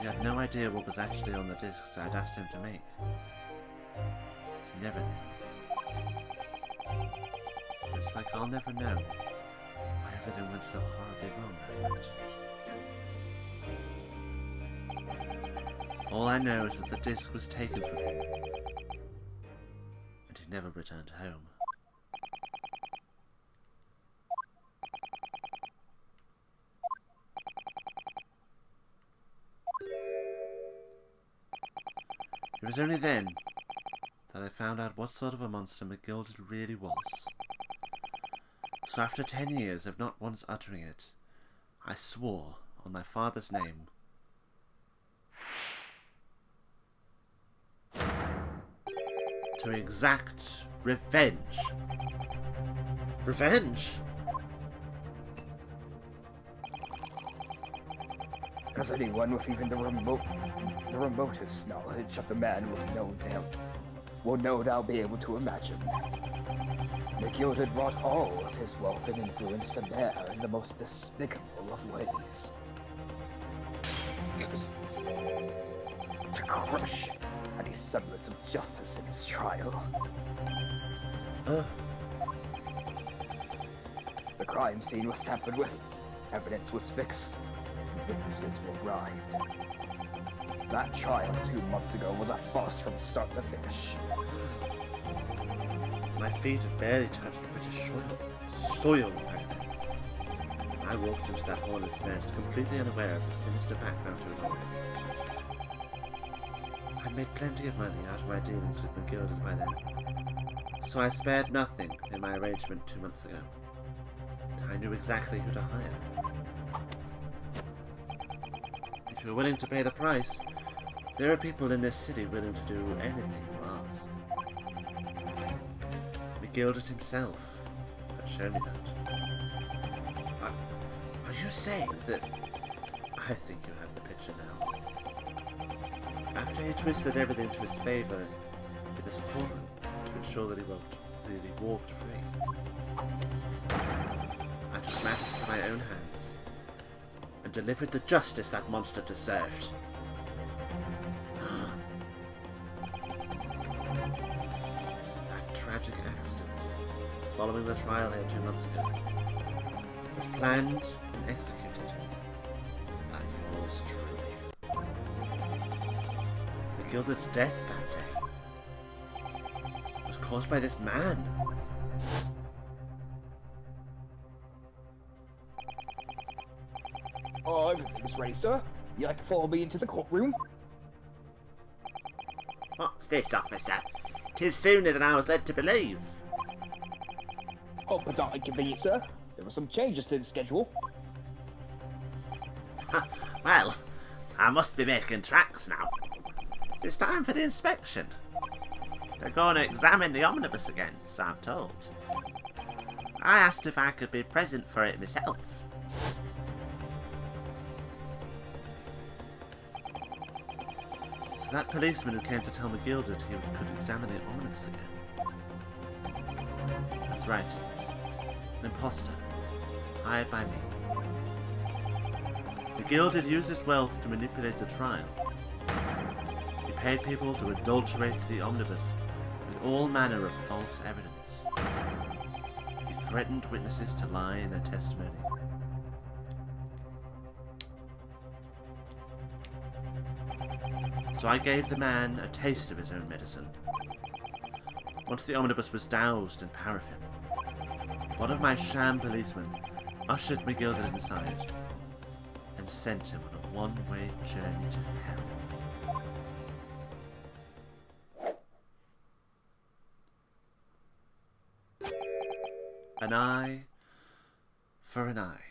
He had no idea what was actually on the discs I'd asked him to make. He never knew. Just like I'll never know why everything went so horribly wrong that night. All I know is that the disc was taken from him, and he never returned home. It was only then that I found out what sort of a monster McGilded really was. So after 10 years of not once uttering it, I swore on my father's name to exact revenge. Revenge? As anyone with even the remotest knowledge of the man will no doubt be able to imagine. McGilded brought all of his wealth and influence to bear in the most despicable of ways. To crush any semblance of justice in his trial. The crime scene was tampered with, evidence was fixed, and witnesses were bribed. That trial 2 months ago was a farce from start to finish. My feet had barely touched British soil back then. I walked into that hornet's nest completely unaware of the sinister background to it all. I'd made plenty of money out of my dealings with McGilded by then, so I spared nothing in my arrangement 2 months ago. I knew exactly who to hire. If you're willing to pay the price, there are people in this city willing to do anything you ask. McGilded himself had shown me that. Are you saying that... I think you have the picture now. After he twisted everything to his favour in his courtroom to ensure that he walked free, I took matters into my own hands and delivered the justice that monster deserved. That tragic accident, following the trial here 2 months ago, was planned and executed by yours truly. McGilded's death that day was caused by this man. Oh, everything's ready, sir. You like to follow me into the courtroom? What's this, officer? 'Tis sooner than I was led to believe. Oh, but aren't inconvenient, sir. There were some changes to the schedule. Well, I must be making tracks now. It's time for the inspection. They're going to examine the omnibus again, so I'm told. I asked if I could be present for it myself. So that policeman who came to tell McGilded he could examine the omnibus again. That's right. An imposter. Hired by me. McGilded used his wealth to manipulate the trial. He paid people to adulterate the omnibus with all manner of false evidence. He threatened witnesses to lie in their testimony. So I gave the man a taste of his own medicine. Once the omnibus was doused in paraffin, one of my sham policemen ushered McGilded inside and sent him on a one-way journey to hell. An eye for an eye.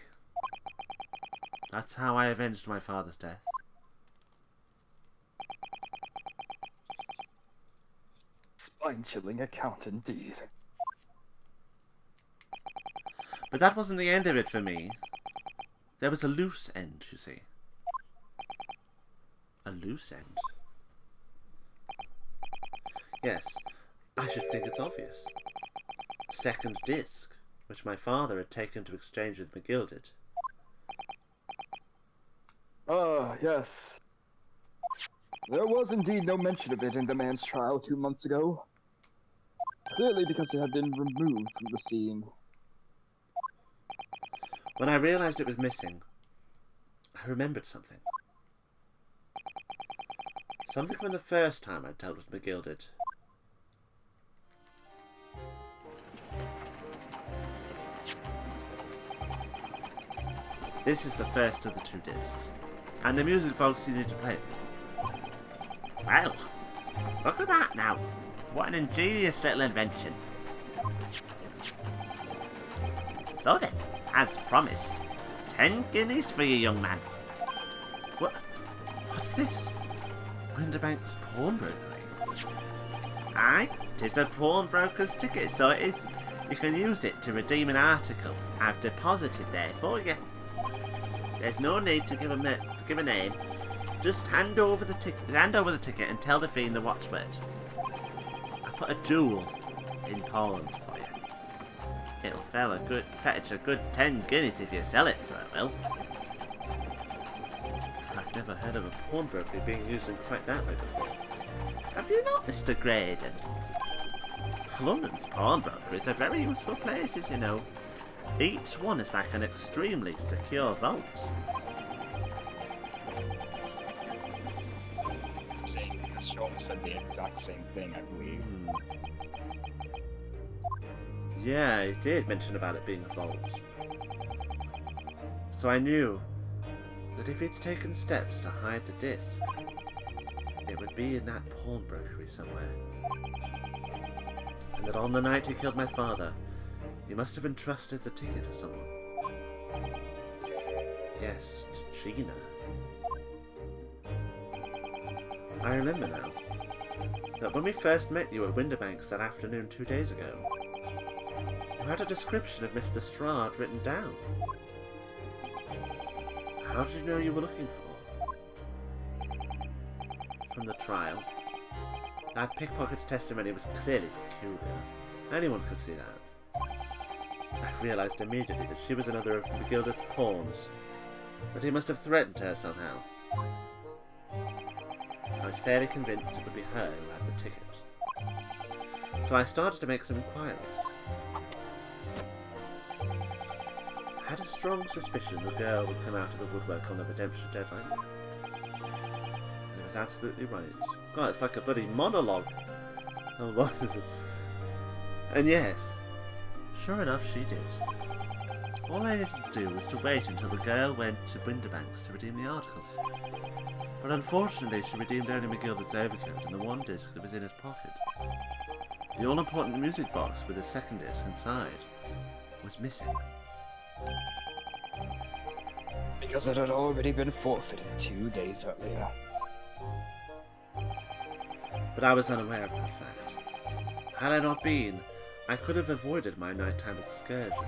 That's how I avenged my father's death. Spine-chilling account indeed. But that wasn't the end of it for me. There was a loose end, you see. A loose end? Yes, I should think it's obvious. Second disc, which my father had taken to exchange with McGilded. Ah, yes. There was indeed no mention of it in the man's trial 2 months ago. Clearly because it had been removed from the scene. When I realised it was missing, I remembered something. Something from the first time I dealt with McGilded. This is the first of the 2 discs, and the music box you need to play. Well, look at that now. What an ingenious little invention. So then, as promised, 10 guineas for you, young man. What's this? Winterbank's pawnbrokery. Aye, 'tis a pawnbroker's ticket, so it is. You can use it to redeem an article I've deposited there for you. There's no need to give a name. Just hand over the ticket and tell the fiend the watchword. I put a jewel in pawn for you. It'll fetch a good 10 guineas if you sell it, so it will. I've never heard of a pawnbroker being used in quite that way before. Have you not, Mr. Graydon? London's pawnbrokeries are very useful places, you know. Each one is like an extremely secure vault. Saying because Sean said the exact same thing, I believe. Yeah, he did mention about it being a vault. So I knew that if he'd taken steps to hide the disc, it would be in that pawnbrokery somewhere. And that on the night he killed my father, he must have entrusted the ticket to someone. Yes, to Gina. I remember now that when we first met you at Winterbanks that afternoon 2 days ago, You had a description of Mr. Strahd written down. How did you know you were looking for? From the trial. That pickpocket's testimony was clearly peculiar. Anyone could see that. I realized immediately that she was another of McGilder's pawns, but he must have threatened her somehow. I was fairly convinced it would be her who had the ticket. So I started to make some inquiries. I had a strong suspicion the girl would come out of the woodwork on the redemption deadline. And it was absolutely right. God, it's like a bloody monologue. Oh, what is it? And yes, sure enough, she did. All I needed to do was to wait until the girl went to Winterbanks to redeem the articles. But unfortunately, she redeemed only McGilder's overcoat and the one disc that was in his pocket. The all-important music box with the second disc inside was missing. Because it had already been forfeited 2 days earlier. But I was unaware of that fact. Had I not been, I could have avoided my nighttime excursion.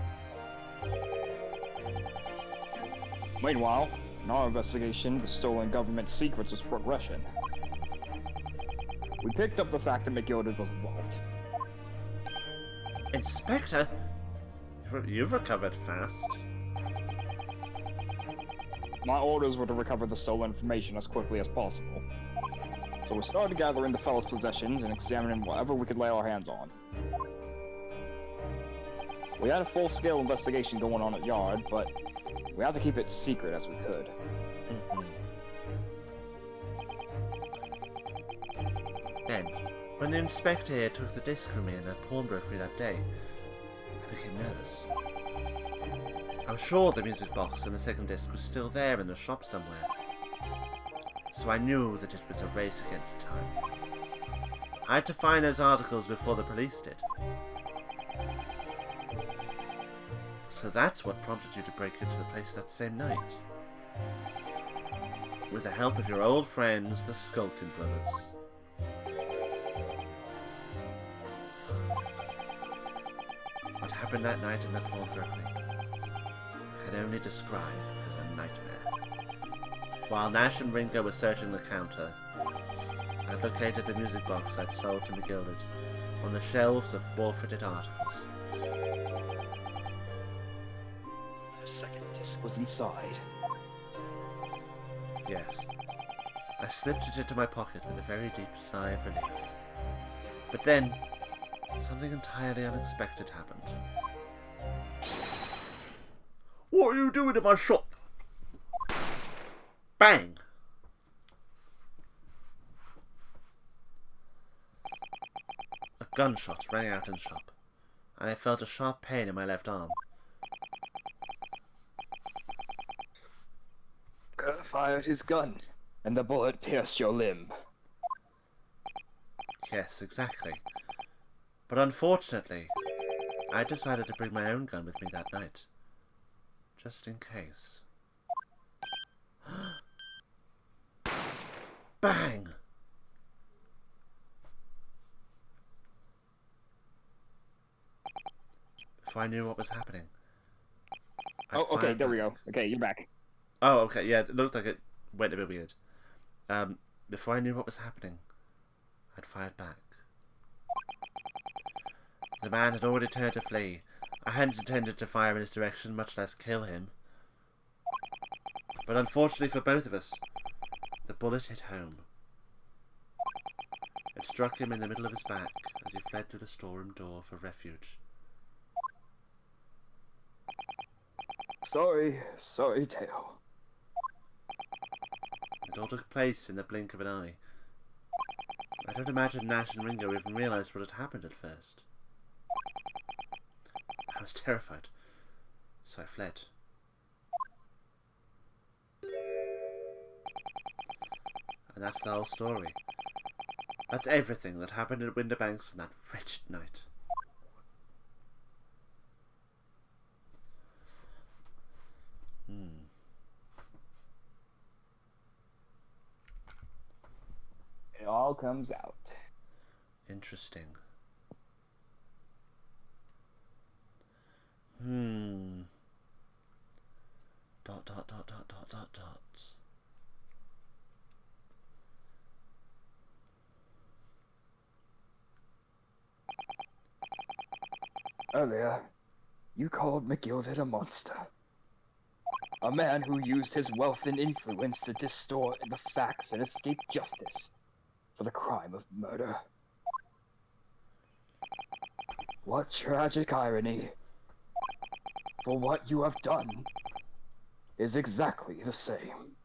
Meanwhile, in our investigation, the stolen government secrets was progression. We picked up the fact that McGilder was involved. Inspector? You've recovered fast. My orders were to recover the stolen information as quickly as possible. So we started gathering the fellow's possessions and examining whatever we could lay our hands on. We had a full-scale investigation going on at Yard, but we had to keep it secret as we could. Then, when the inspector here took the disc from me in that pawnbrokery that day, I became nervous. I was sure the music box and the second disc was still there in the shop somewhere. So I knew that it was a race against time. I had to find those articles before the police did. So that's what prompted you to break into the place that same night. With the help of your old friends, the Skulkin brothers. What happened that night in the pawnbrokery I can only describe as a nightmare. While Nash and Ringo were searching the counter, I located the music box I'd sold to McGilder on the shelves of forfeited articles. The second disc was inside. Yes. I slipped it into my pocket with a very deep sigh of relief. But then, something entirely unexpected happened. What are you doing in my shop? Bang! A gunshot rang out in the shop, and I felt a sharp pain in my left arm. Kerr fired his gun, and the bullet pierced your limb. Yes, exactly. But unfortunately, I decided to bring my own gun with me that night. Just in case. Bang! Before I knew what was happening. Oh, okay, there we go. Okay, you're back. Oh, okay, yeah, it looked like it went a bit weird. Before I knew what was happening, I'd fired back. The man had already turned to flee. I hadn't intended to fire in his direction, much less kill him. But unfortunately for both of us, the bullet hit home. It struck him in the middle of his back as he fled through the storeroom door for refuge. Sorry, Teo. It all took place in the blink of an eye. I don't imagine Nash and Ringo even realised what had happened at first. I was terrified, so I fled. And that's the whole story. That's everything that happened at Winterbanks on that wretched night. It all comes out. Interesting. Dot dot dot dot dot dot dot. Earlier, you called McGilded a monster. A man who used his wealth and influence to distort the facts and escape justice for the crime of murder. What tragic irony. For what you have done is exactly the same.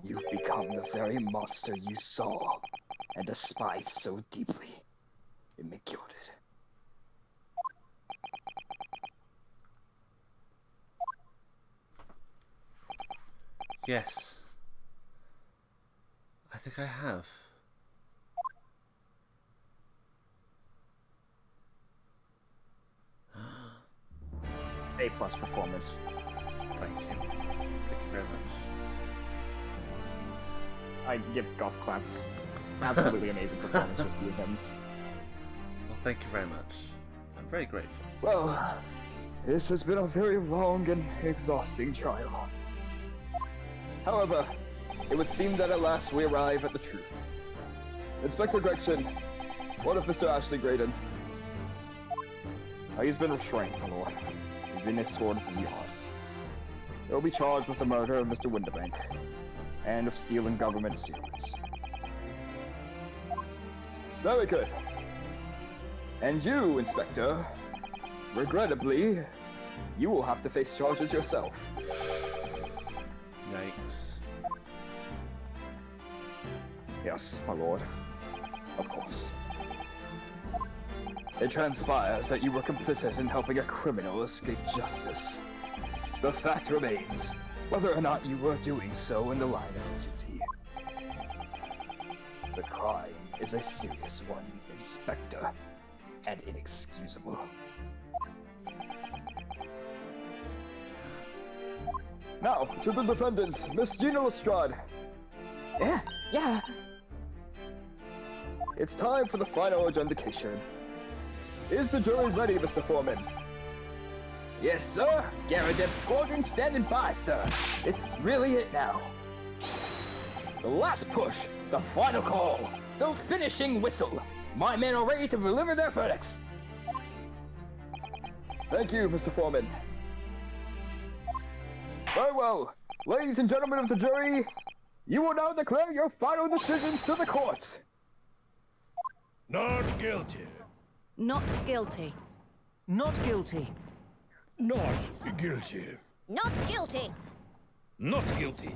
You've become the very monster you saw and despised so deeply in McGilded. Yes. I think I have. A+ performance. Thank you. Thank you very much. I give golf claps. Absolutely amazing performance with you and him. Well, thank you very much. I'm very grateful. Well, this has been a very long and exhausting trial. However, it would seem that at last we arrive at the truth. Inspector Gregson, what of Mr. Ashley Graydon? He's been restrained, my lord. He's been escorted to the yard. He'll be charged with the murder of Mr. Winterbank, and of stealing government secrets. Very good. And you, Inspector, regrettably, you will have to face charges yourself. Yikes. Yes, my lord. Of course. It transpires that you were complicit in helping a criminal escape justice. The fact remains, whether or not you were doing so in the line of duty. The crime is a serious one, Inspector, and inexcusable. Now, to the defendants, Miss Gina Lestrade. Yeah. It's time for the final adjudication. Is the jury ready, Mr. Foreman? Yes, sir. Garradeb Squadron standing by, sir. This is really it now. The last push, the final call, the finishing whistle. My men are ready to deliver their verdicts. Thank you, Mr. Foreman. Very well. Ladies and gentlemen of the jury, you will now declare your final decisions to the court. Not guilty. Not guilty. Not guilty. Not guilty. Not guilty. Not guilty.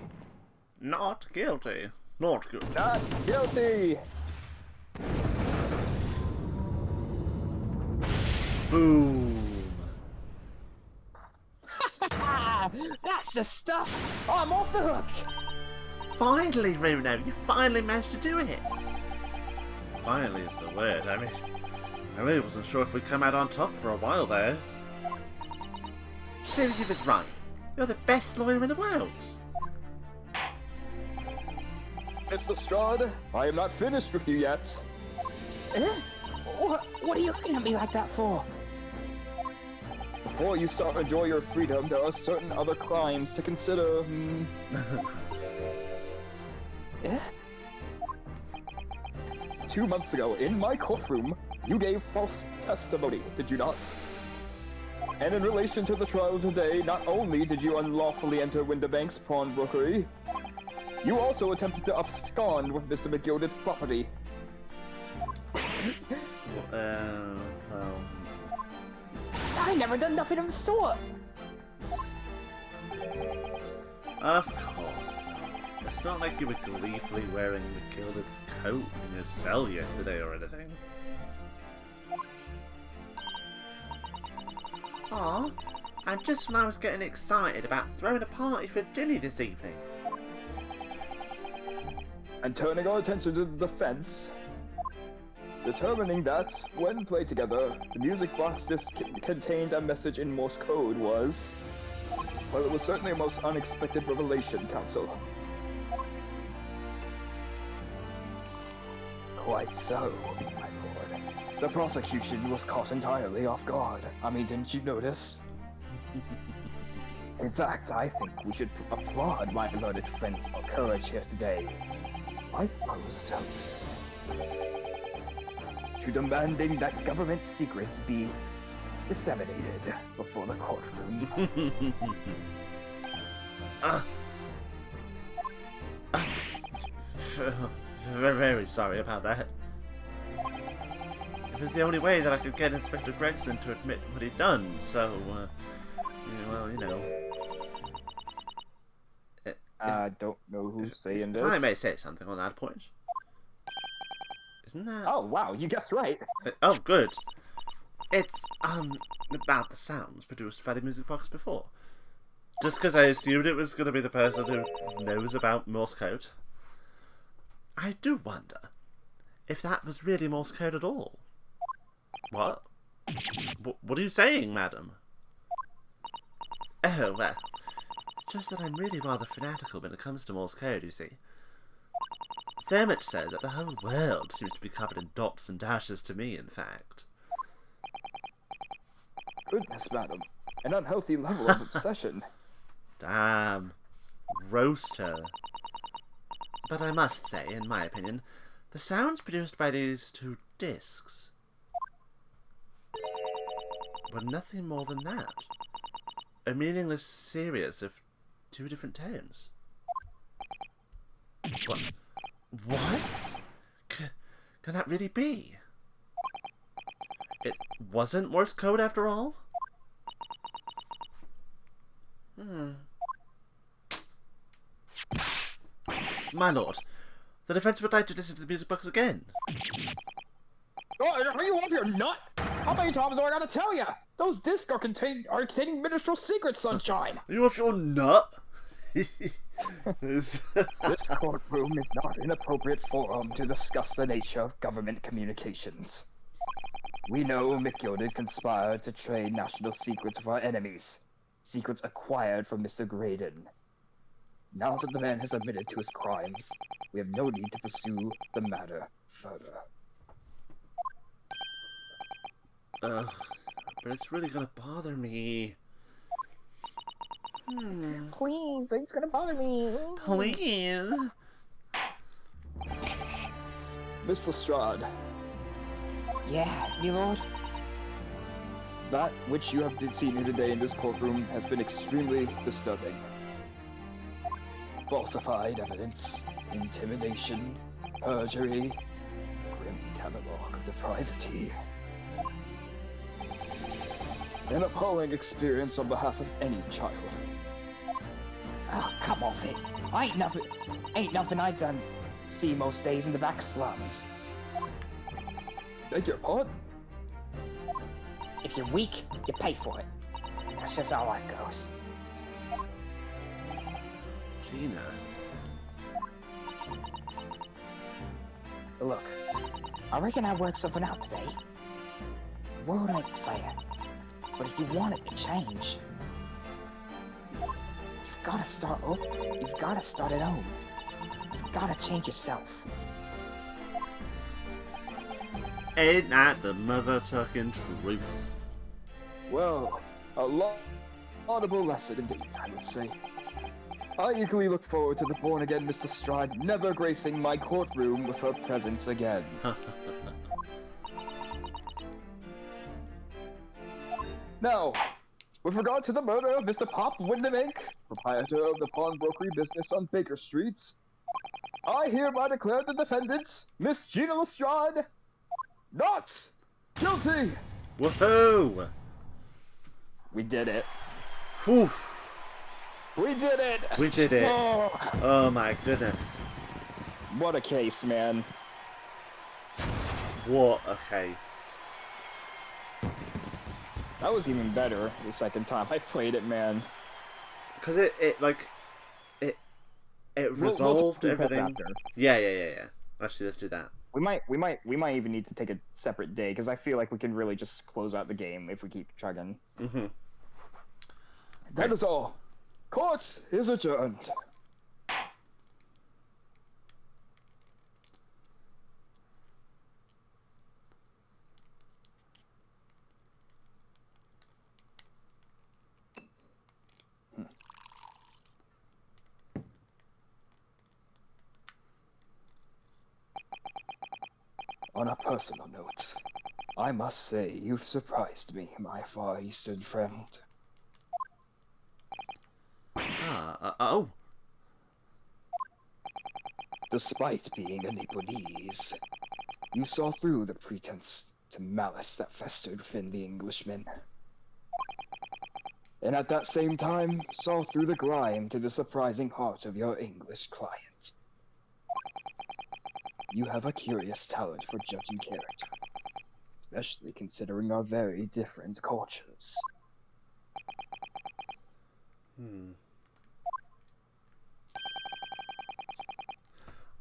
Not guilty. Not guilty. Not guilty. Boom. That's the stuff. I'm off the hook. Finally, Runo, you finally managed to do it. Finally is the word. I mean, I really wasn't sure if we'd come out on top for a while there. Susie was right. You're the best lawyer in the world. Mr. Strahd, I am not finished with you yet. What are you looking at me like that for? Before you start to enjoy your freedom, there are certain other crimes to consider. 2 months ago, in my courtroom, you gave false testimony, did you not? And in relation to the trial today, not only did you unlawfully enter Winterbank's pawnbrokery, you also attempted to abscond with Mr. McGilded's property. I never done nothing of the sort. Of course. It's not like you were gleefully wearing McGilded's coat in your cell yesterday or anything. Aw, and just when I was getting excited about throwing a party for Ginny this evening. And turning our attention to the defense, determining that, when played together, the music box disc contained a message in Morse code was... well, it was certainly a most unexpected revelation, Counsel. Quite so, my lord. The prosecution was caught entirely off guard. I mean, didn't you notice? In fact, I think we should applaud my learned friend's courage here today. I propose a toast to demanding that government secrets be disseminated before the courtroom. Very sorry about that. It was the only way that I could get Inspector Gregson to admit what he'd done, so, yeah, well, you know. I don't know who's saying If I this. may say something on that point. Isn't that... Oh, wow, you guessed right. Oh, good. It's, about the sounds produced by the music box before. Just because I assumed it was going to be the person who knows about Morse code. I do wonder if that was really Morse code at all. What? What are you saying, madam? Oh, well, it's just that I'm really rather fanatical when it comes to Morse code, you see. So much so that the whole world seems to be covered in dots and dashes to me, in fact. Goodness, madam. An unhealthy level of obsession. Damn. Roast her. But I must say, in my opinion, the sounds produced by these two discs were nothing more than that. A meaningless series of two different tones. What? Can that really be? It wasn't Morse code after all? My lord, the defense would like to listen to the music box again. Oh, are you off your nut? How many times do I gotta tell you? Those discs are containing minstrel secrets, Sunshine. Are you off your nut? This courtroom is not an appropriate forum to discuss the nature of government communications. We know McGilded conspired to trade national secrets with our enemies. Secrets acquired from Mr. Graydon. Now that the man has admitted to his crimes, we have no need to pursue the matter further. Ugh, but it's really gonna bother me. Please, it's gonna bother me. Please. Miss Lestrade. Yeah, my lord. That which you have been seen here today in this courtroom has been extremely disturbing. Falsified evidence, intimidation, perjury, grim catalog of depravity. An appalling experience on behalf of any child. Oh, come off it. Ain't nothing I done see most days in the back slums. Beg your pardon? If you're weak, you pay for it. That's just how life goes. Gina. Look, I reckon I worked something out today. The world ain't fair, but if you want it to change, you've gotta start up. You've gotta start at home. You've gotta change yourself. Ain't that the mother-tucking truth? Well, a laudable lesson indeed, I would say. I eagerly look forward to the born-again Miss Lestrade never gracing my courtroom with her presence again. Now, with regard to the murder of Mr. Pop Wyndham Inc., proprietor of the pawnbrokery business on Baker Street, I hereby declare the defendant, Miss Gina Lestrade, not guilty! Woohoo! We did it. Whew. We did it! We did it. Oh, Oh my goodness. what a case, man. What a case. That was even better the second time I played it, man. Because it resolved do both everything. after. Yeah. Actually, let's do that. We might even need to take a separate day because I feel like we can really just close out the game if we keep chugging. Mm-hmm. That is all. Court is adjourned. On a personal note, I must say you've surprised me, my Far Eastern friend. Oh. Despite being a Nipponese, you saw through the pretense to malice that festered within the Englishmen. And at that same time, saw through the grime to the surprising heart of your English client. You have a curious talent for judging character, especially considering our very different cultures.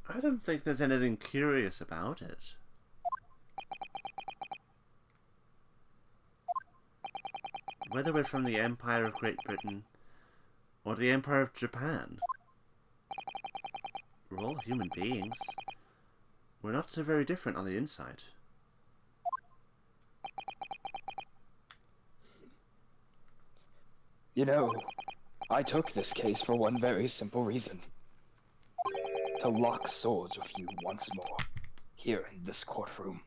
I don't think there's anything curious about it. Whether we're from the Empire of Great Britain or the Empire of Japan, we're all human beings. We're not so very different on the inside. You know, I took this case for one very simple reason. To lock swords with you once more, here in this courtroom.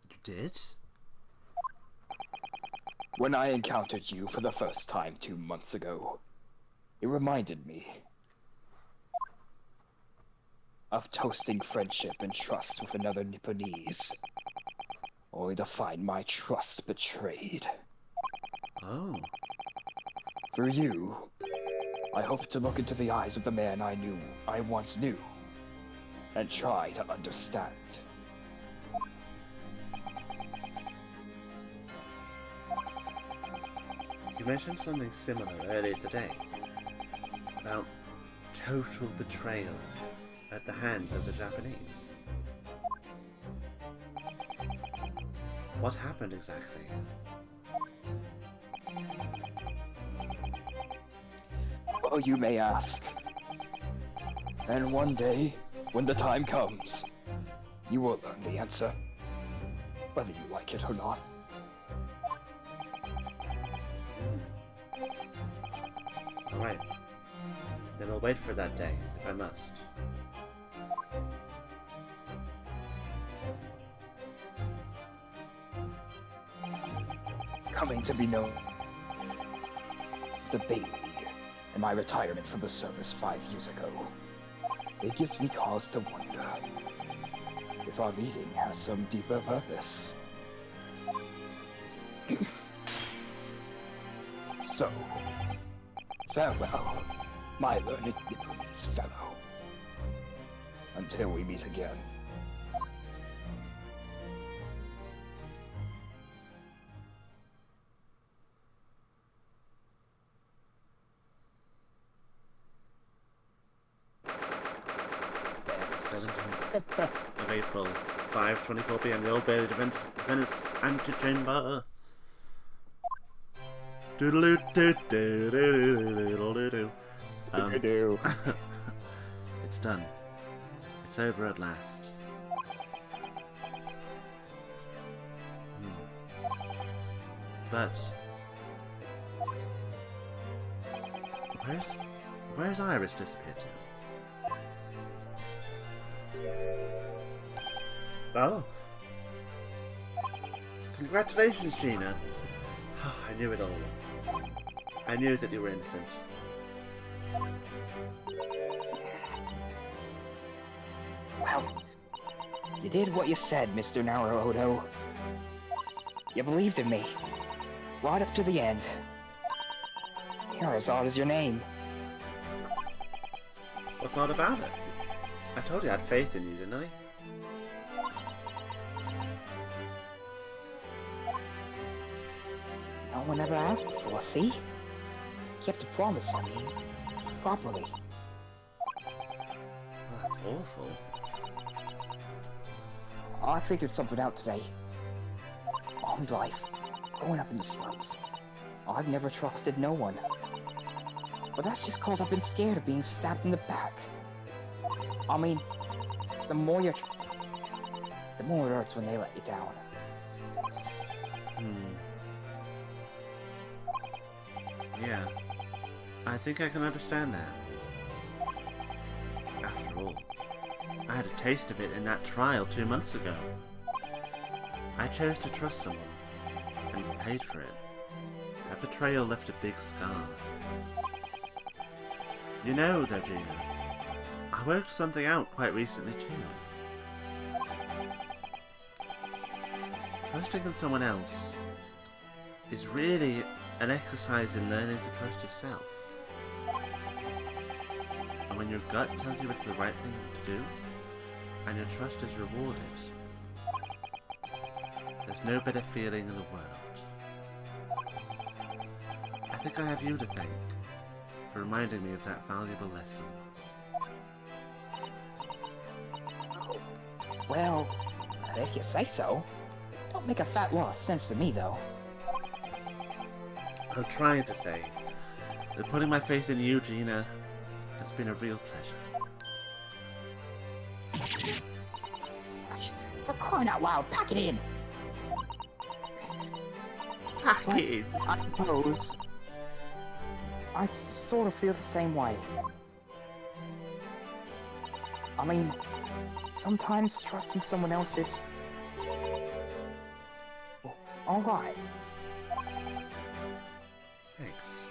You did? When I encountered you for the first time 2 months ago, it reminded me of toasting friendship and trust with another Nipponese, only to find my trust betrayed. Oh. For you, I hope to look into the eyes of the man I once knew, and try to understand. You mentioned something similar earlier today, about total betrayal at the hands of the Japanese. What happened exactly? Oh, you may ask. And one day, when the time comes, you will learn the answer, whether you like it or not. Alright. Then I'll wait for that day, if I must. Coming to be known the Bay League and my retirement from the service 5 years ago, it gives me cause to wonder if our meeting has some deeper purpose. So, farewell, my learned Nipponese fellow. Until we meet again. Of April, 5:24 p.m. The Old Bailey Defense Antechamber. Doodaloo doo doo doo doo doo. It's done. It's over at last. But where's Iris disappeared to? Oh. Congratulations, Gina. I knew it all along. I knew that you were innocent. Well, you did what you said, Mr. Naruhodo. You believed in me. Right up to the end. You're as odd as your name. What's odd about it? I told you I had faith in you, didn't I? No one ever asked before, see? Kept a promise, I mean. Properly. Oh, that's awful. I figured something out today. All my life, growing up in the slums, I've never trusted no one. But that's just cause I've been scared of being stabbed in the back. I mean, the more it hurts when they let you down. Yeah. I think I can understand that. After all, I had a taste of it in that trial 2 months ago. I chose to trust someone, and paid for it. That betrayal left a big scar. You know, though, Gina, I worked something out quite recently too. Trusting in someone else is really an exercise in learning to trust yourself. And when your gut tells you it's the right thing to do, and your trust is rewarded, there's no better feeling in the world. I think I have you to thank for reminding me of that valuable lesson. Well, if you say so. Don't make a fat lot of sense to me, though. I'm trying to say that putting my faith in you, Gina, has been a real pleasure. For crying out loud, pack it in! Pack it in. I suppose I sort of feel the same way. I mean, sometimes trusting someone else is alright. Thanks.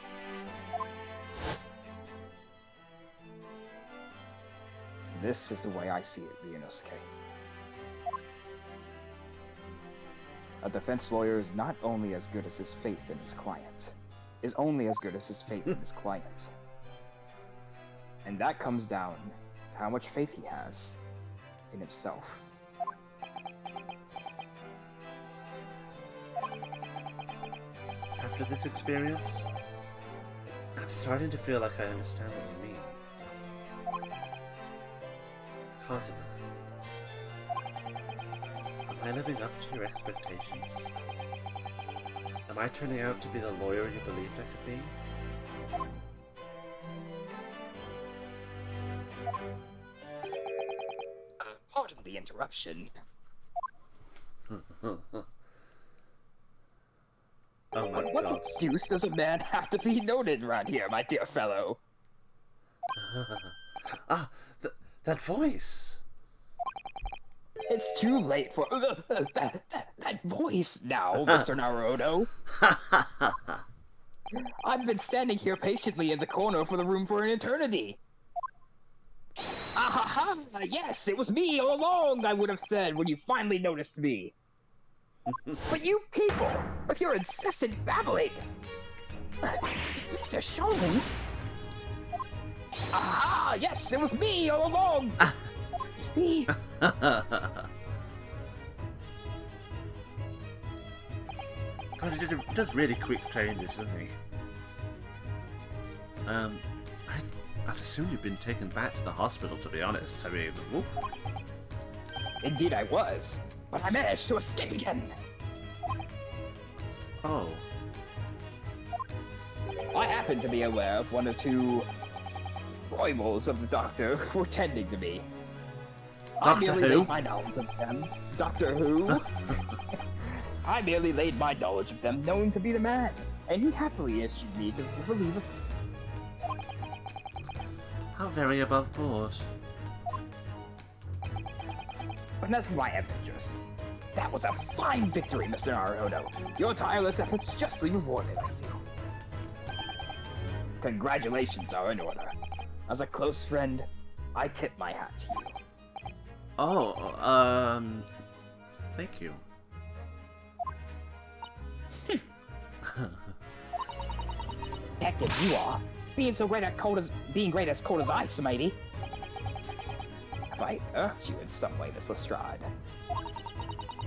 This is the way I see it, Ryunosuke. A defense lawyer is not only as good as his faith in his client, is only as good as his faith in his client. And that comes down to how much faith he has in himself. After this experience, I'm starting to feel like I understand what you mean. Kazuma, am I living up to your expectations? Am I turning out to be the lawyer you believed I could be? Pardon the interruption. Oh my What god. the deuce does a man have to be noted around here, my dear fellow? That voice! It's too late for that voice now, Mr. Naruto. I've been standing here patiently in the corner for the room for an eternity. Ah, yes, it was me all along, I would have said when you finally noticed me. But you people, with your incessant babbling, Mr. Sholmes. Aha, yes, it was me all along. You see? God, he does really quick changes, doesn't he? I'd assumed you'd been taken back to the hospital, to be honest. I mean, whoop. Indeed I was, but I managed to escape again. Oh. I happened to be aware of one or two foibles of the Doctor who were tending to me. Doctor I merely Who? laid my knowledge of them. Doctor Who? I merely laid my knowledge of them knowing to be the man, and he happily issued me to relieve a... How very above board. But enough of my adventures. That was a fine victory, Mr. Naruto. Your tireless efforts justly rewarded, I feel. Congratulations are in order. As a close friend, I tip my hat to you. Oh, thank you. Detective, you are. Being great as cold as ice, matey. Have I irked you in some way, Miss Lestrade?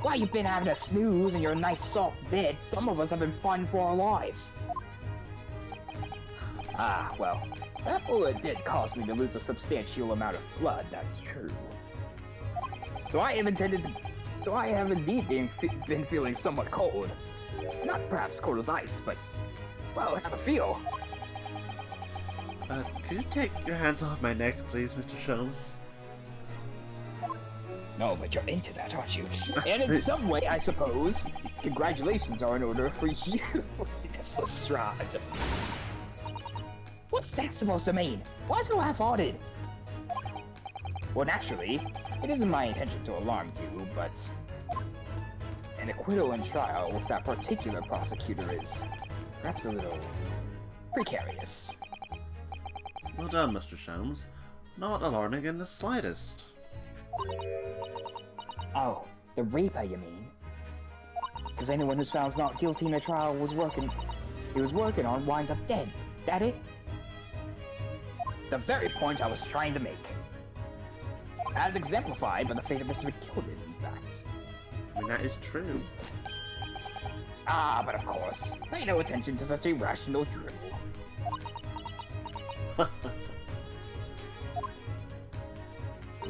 While you've been having a snooze in your nice soft bed, some of us have been fighting for our lives. Ah, well, that bullet did cause me to lose a substantial amount of blood, that's true. So I have indeed been feeling somewhat cold. Not perhaps cold as ice, but, well, have a feel. Could you take your hands off my neck, please, Mr. Sholmes? No, but you're into that, aren't you? And in some way, I suppose, congratulations are in order for you, Miss Lestrade. What's that supposed to mean? Why so half-hearted? Well, naturally, it isn't my intention to alarm you, but an acquittal in trial with that particular prosecutor is perhaps a little precarious. Well done, Mr. Sholmes. Not alarming in the slightest. Oh, the Reaper, you mean? Because anyone who's found not guilty in a trial was working on winds up dead. That it? The very point I was trying to make. As exemplified by the fate of Mr. McGilden, in fact. I mean, that is true. Ah, but of course, pay no attention to such irrational drivel.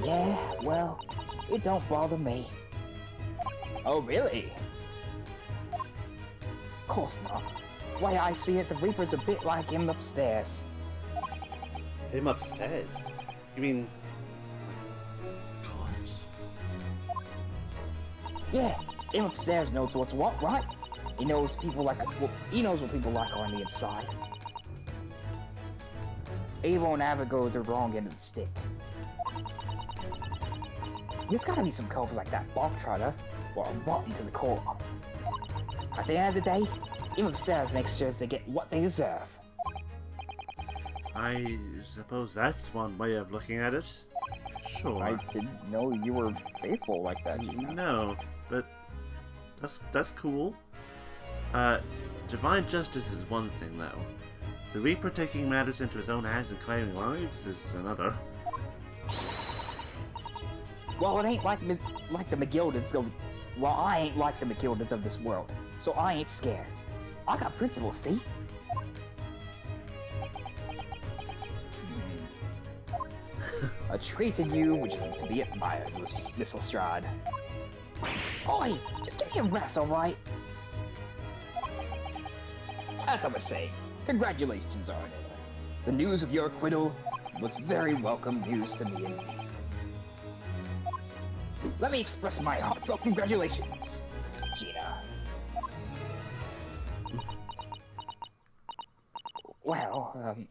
Yeah, well, it don't bother me. Oh, really? Of course not. Way I see it, the Reaper's a bit like him upstairs. Him upstairs? You mean... God. Yeah, him upstairs knows what's what, right? He knows people like he knows what people like on the inside. He won't ever go the wrong end of the stick. There's gotta be some covers like that bog trotter, or rotten to the core. At the end of the day, him upstairs makes sure they get what they deserve. I suppose that's one way of looking at it. Sure. I didn't know you were faithful like that, Gina. No, but that's cool. Divine justice is one thing, though. The Reaper taking matters into his own hands and claiming lives is another. Well, it ain't like the McGildens of... Well, I ain't like the McGildens of this world, so I ain't scared. I got principles, see? A trait in you which is to be admired, Miss Lestrade. Oi! Just give me a rest, alright? As I was saying, congratulations, Arnold. The news of your acquittal was very welcome news to me indeed. Let me express my heartfelt congratulations, Gina. Well,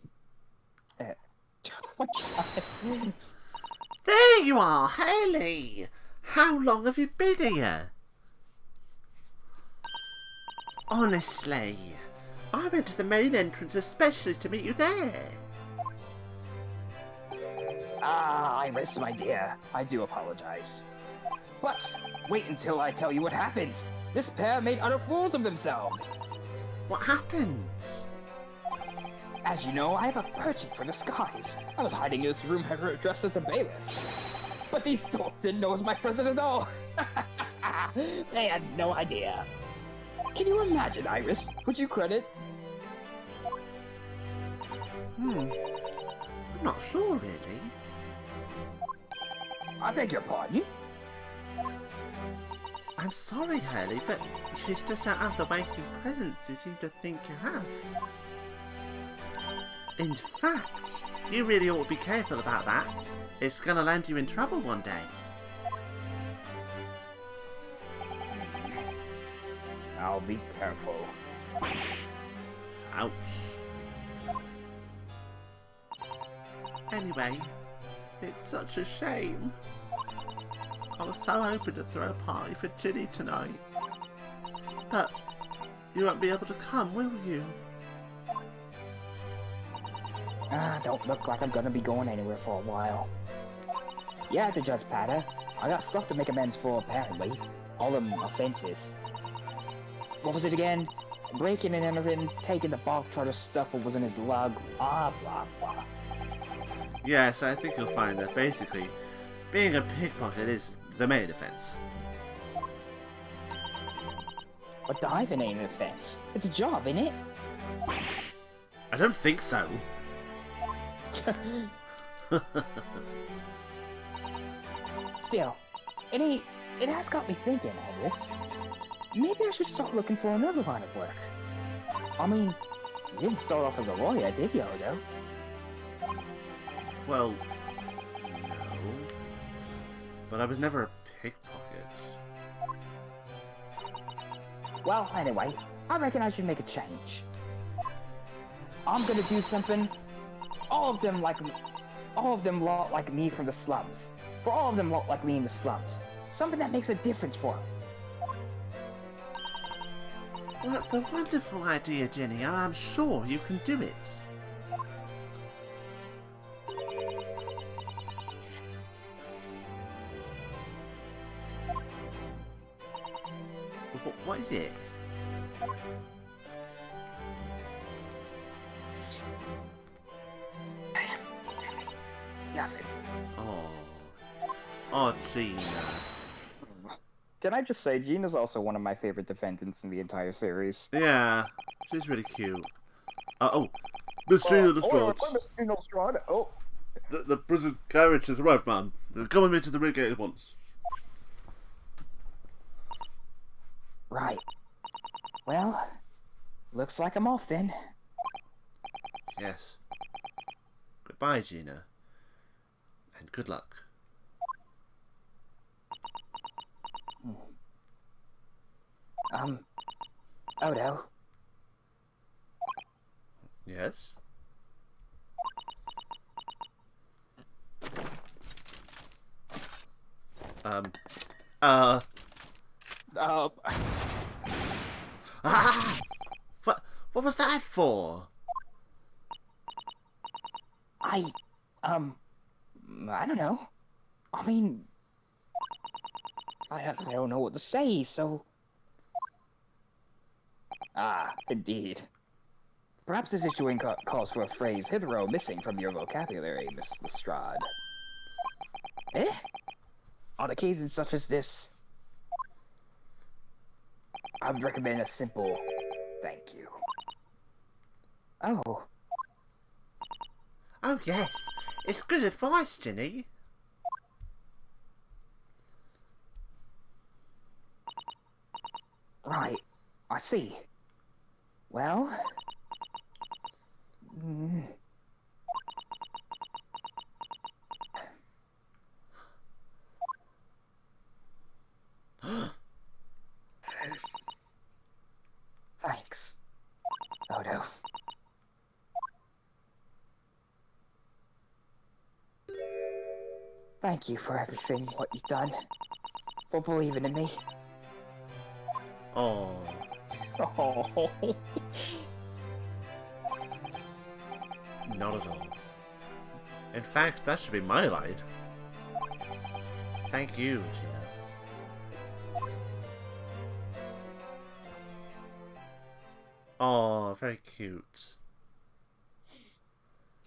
what? There you are, Haley! How long have you been here? Honestly, I went to the main entrance especially to meet you there. Ah, Iris, my dear, I do apologize. But wait until I tell you what happened. This pair made utter fools of themselves. What happened? As you know, I have a penchant for disguise. I was hiding in this room dressed as a bailiff. But these dolts didn't know it was my present at all. They had no idea. Can you imagine, Iris? Would you credit? I'm not sure, really. I beg your pardon? I'm sorry, Hurley, but you just don't have the weighty presence you seem to think you have. In fact, you really ought to be careful about that. It's gonna land you in trouble one day. I'll be careful. Ouch. Anyway, it's such a shame. I was so hoping to throw a party for Ginny tonight. But you won't be able to come, will you? Don't look like I'm gonna be going anywhere for a while. Yeah, the Judge Patter. I got stuff to make amends for, apparently. All them offenses. What was it again? Breaking and entering, taking the bog trotter stuff that was in his lug, blah blah blah. Yes, I think you'll find that basically, being a pickpocket is the main offense. But diving ain't an offense. It's a job, ain't it? I don't think so. Still, it has got me thinking, Alice. Maybe I should start looking for another line of work. I mean, you didn't start off as a lawyer, did you, Odo? Well, no. But I was never a pickpocket. Well, anyway, I reckon I should make a change. I'm gonna do something all of them like all of them look like me from the slums. For all of them look like me in the slums. Something that makes a difference for them. Well, that's a wonderful idea, Jenny. I'm sure you can do it. What is it? Nothing. Oh, Gina. Can I just say, Gina's also one of my favorite defendants in the entire series. Yeah, she's really cute. Miss Gina Lestrade. Miss Gina Lestrade. Oh. The prison carriage has arrived, ma'am. Come with me to the rig gate at once. Right. Well, looks like I'm off then. Yes. Goodbye, Gina. And good luck. Odo. Yes? Ah! What was that for? I don't know. I mean, I don't know what to say, so... Ah, indeed. Perhaps this issue calls for a phrase hitherto missing from your vocabulary, Miss Lestrade. Eh? On occasions such as this, I would recommend a simple thank you. Oh. Oh, yes. It's good advice, Ginny. Right. I see. Well... Thanks, Odo. Thank you for everything, what you've done. For believing in me. Oh. Oh. Not at all. In fact, that should be my line. Thank you, Gina. Oh, very cute.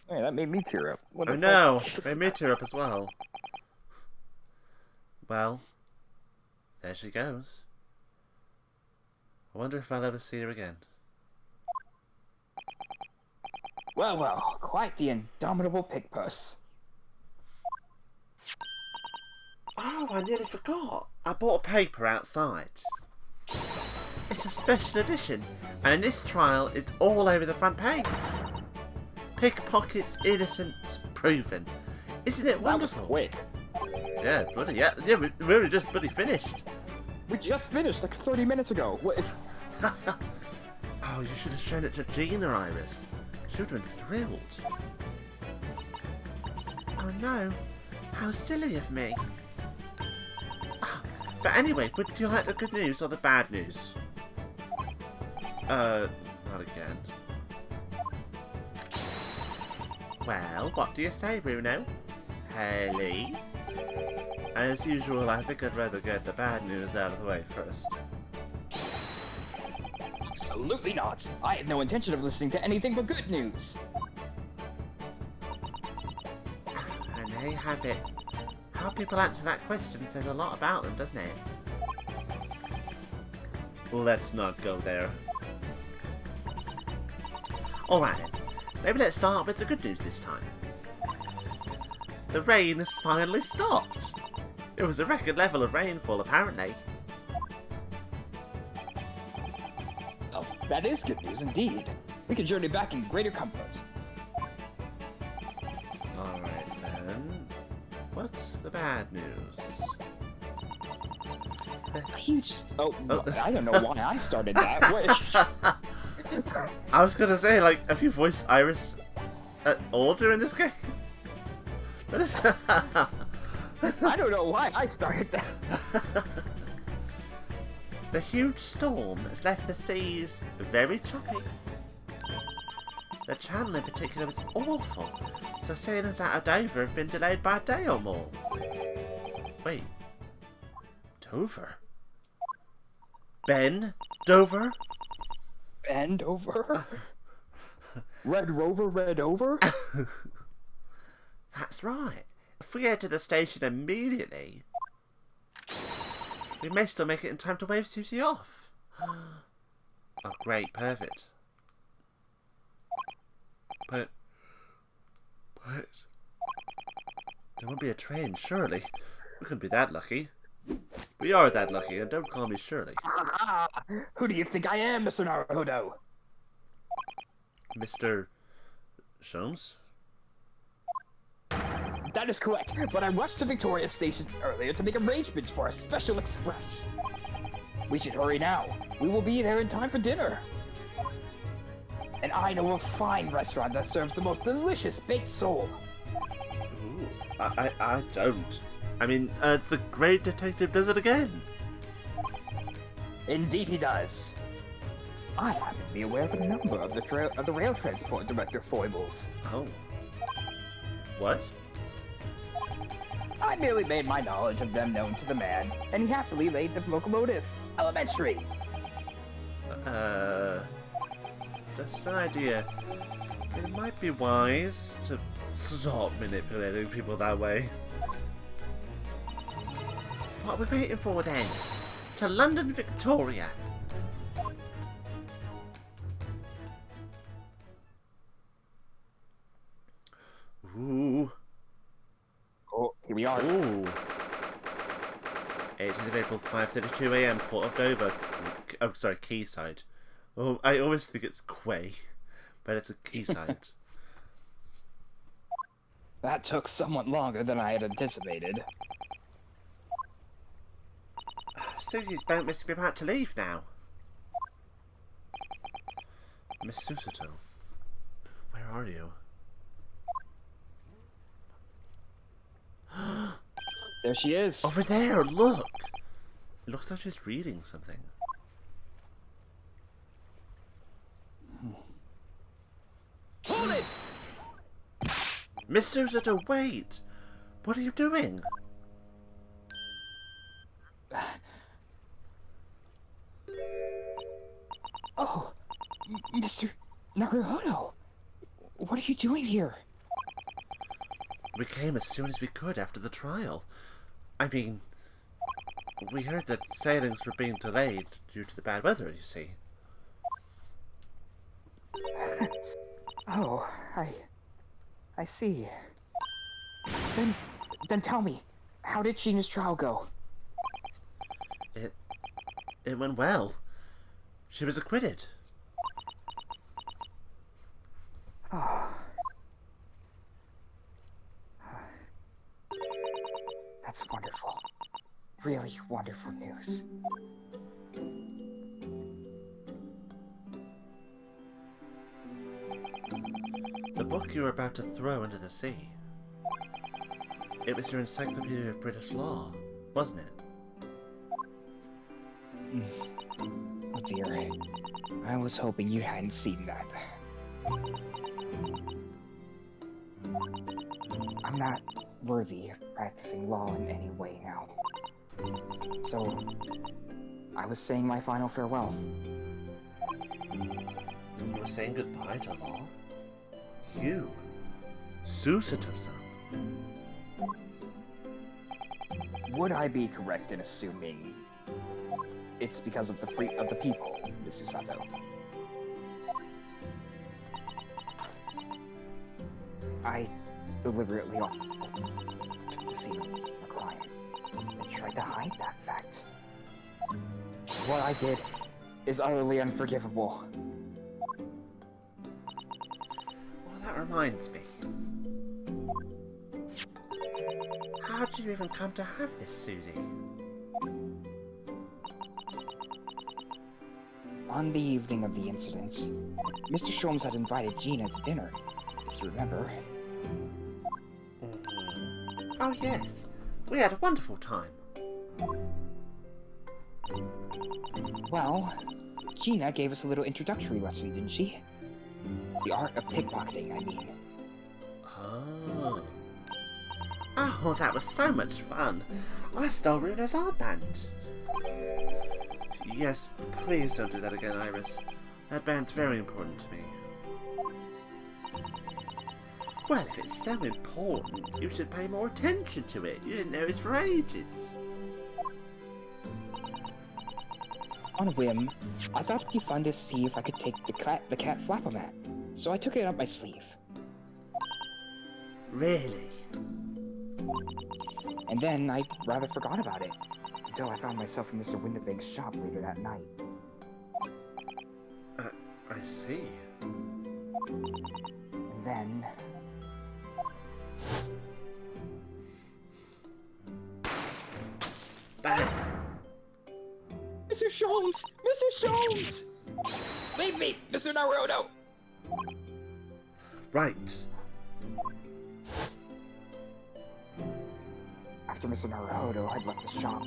Hey, that made me tear up. What I the know, fuck? made me tear up as well. Well, there she goes. I wonder if I'll ever see her again. Well, well, quite the indomitable pig purse. Oh, I nearly forgot. I bought a paper outside. It's a special edition, and in this trial, it's all over the front page. Pickpockets, innocence, proven. Isn't it That was wonderful? quick. Yeah, bloody yeah. Yeah, we were just bloody finished. We just finished like 30 minutes ago. What if... Oh, you should have shown it to Gina, Iris. She would have been thrilled. Oh no, how silly of me. But anyway, would you like the good news or the bad news? Not again. Well, what do you say, Bruno? Haley? As usual, I think I'd rather get the bad news out of the way first. Absolutely not. I have no intention of listening to anything but good news. And there you have it. How people answer that question says a lot about them, doesn't it? Let's not go there. Alright then, maybe let's start with the good news this time. The rain has finally stopped. It was a record level of rainfall, apparently. Oh, that is good news indeed. We can journey back in greater comfort. Alright then, what's the bad news? Huge... Oh, Oh. I don't know why I started that. Wait. I was gonna say, like, have you voiced Iris at all during this game? I don't know why I started that. The huge storm has left the seas very choppy. The channel in particular was awful, so sailings out of Dover have been delayed by a day or more. Wait. Dover? Ben? Dover? Bend over? Red Rover, Red Over? That's right. If we head to the station immediately, we may still make it in time to wave Susie off. Oh, great. Perfect. But there won't be a train, surely. We couldn't be that lucky. We are that lucky, and don't call me Shirley. Who do you think I am, Mr. Naruto? Mr. Sholmes? That is correct, but I rushed to Victoria Station earlier to make arrangements for a special express. We should hurry now. We will be there in time for dinner. And I know a fine restaurant that serves the most delicious baked sole. Ooh, I don't. I mean, the great detective does it again. Indeed he does. I happen to be aware of a number of the rail transport director foibles. Oh. What? I merely made my knowledge of them known to the man, and he happily laid the locomotive. Elementary. Just an idea. It might be wise to stop manipulating people that way. What are we waiting for then? To London, Victoria. Ooh. Oh, here we are. Ooh. 18th of April, 5:32 AM, Port of Dover. Oh, sorry, Quayside. Oh, I always think it's Quay, but it's a Quayside. That took somewhat longer than I had anticipated. Susie's boat must be about to leave now. Miss Susato, where are you? There she is. Over there, look! It looks like she's reading something. Hold it! Miss Susato, wait! What are you doing? Oh, Mr. Naruto, what are you doing here? We came as soon as we could after the trial. I mean, we heard that sailings were being delayed due to the bad weather, you see. Oh, I see. Then tell me, how did Sheena's trial go? It went well. She was acquitted. Oh. That's wonderful. Really wonderful news. The book you were about to throw into the sea. It was your Encyclopedia of British Law, wasn't it? Oh dear. I was hoping you hadn't seen that. I'm not worthy of practicing law in any way now. So, I was saying my final farewell. You were saying goodbye to law? You? Susato-san? Would I be correct in assuming it's because of the people, Mr. Sato? I deliberately took the scene of a crime and tried to hide that fact. What I did is utterly unforgivable. Well, that reminds me. How did you even come to have this, Susie? On the evening of the incident, Mr. Sholmes had invited Gina to dinner, if you remember. Oh yes, we had a wonderful time. Well, Gina gave us a little introductory lesson, didn't she? The art of pickpocketing, I mean. Oh. Oh, that was so much fun. I stole Runa's armband. Yes, please don't do that again, Iris. That band's very important to me. Well, if it's so important, you should pay more attention to it. You didn't notice for ages. On a whim, I thought it'd be fun to see if I could take the cat flapper mat, so I took it up my sleeve. Really? And then I rather forgot about it, until I found myself in Mr. Winterbank's shop later that night. I see. And then... Bang! Mr. Sholmes! Mr. Sholmes! Leave me, Mr. Naruto! Right. After Mr. Naruhodo had left the shop,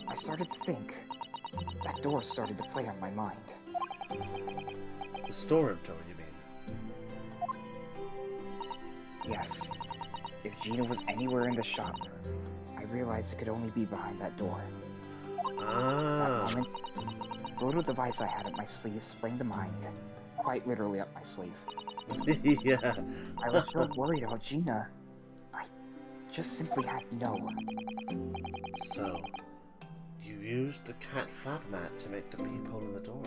I started to think. That door started to play on my mind. The storeroom door, you mean? Yes. If Gina was anywhere in the shop, I realized it could only be behind that door. That Ah. moment, the little device I had up my sleeve sprang to mind. Quite literally up my sleeve. Yeah. I was so worried about Gina. I just simply had to know. So, you used the cat flap mat to make the peephole in the door.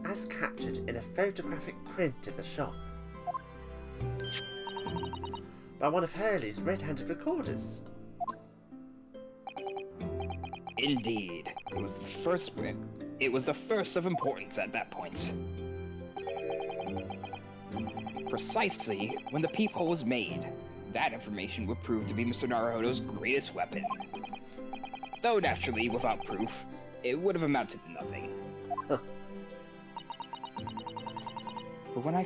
As captured in a photographic print in the shop. By one of Hurley's red-handed recorders. Indeed. It was the first win. It was the first of importance at that point. Precisely when the peephole was made, that information would prove to be Mr. Naruhodo's greatest weapon. Though naturally, without proof, it would have amounted to nothing. Huh. But when I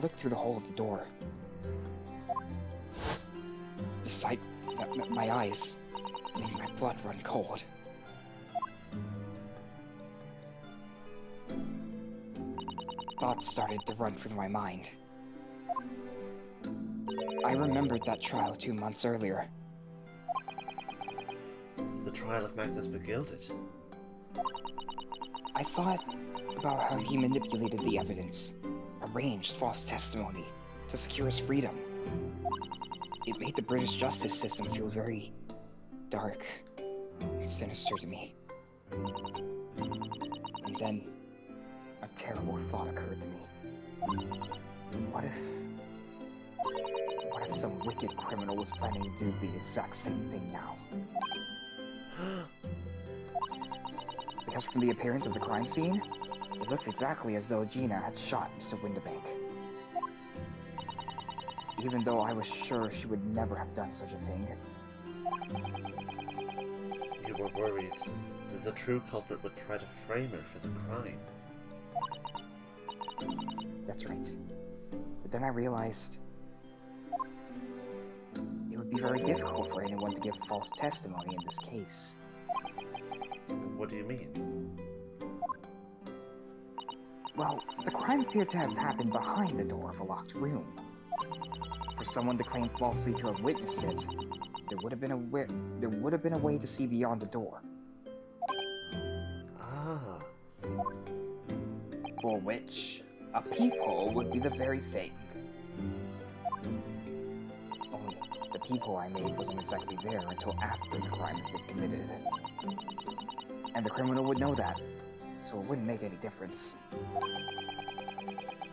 looked through the hole of the door, the sight that met my eyes made my blood run cold. Thoughts started to run through my mind. I remembered that trial 2 months earlier. The trial of Magnus Begilded. I thought about how he manipulated the evidence, arranged false testimony to secure his freedom. It made the British justice system feel very dark and sinister to me. And then a terrible thought occurred to me. What if some wicked criminal was planning to do the exact same thing now? Because from the appearance of the crime scene, it looked exactly as though Gina had shot Mr. Winterbank. Even though I was sure she would never have done such a thing. You were worried that the true culprit would try to frame her for the crime. That's right. But then I realized it would be very difficult for anyone to give false testimony in this case. What do you mean? Well, the crime appeared to have happened behind the door of a locked room. For someone to claim falsely to have witnessed it, there would have been a way to see beyond the door. Ah. For which a peephole would be the very thing. Only the peephole I made wasn't exactly there until after the crime had been committed. And the criminal would know that, so it wouldn't make any difference.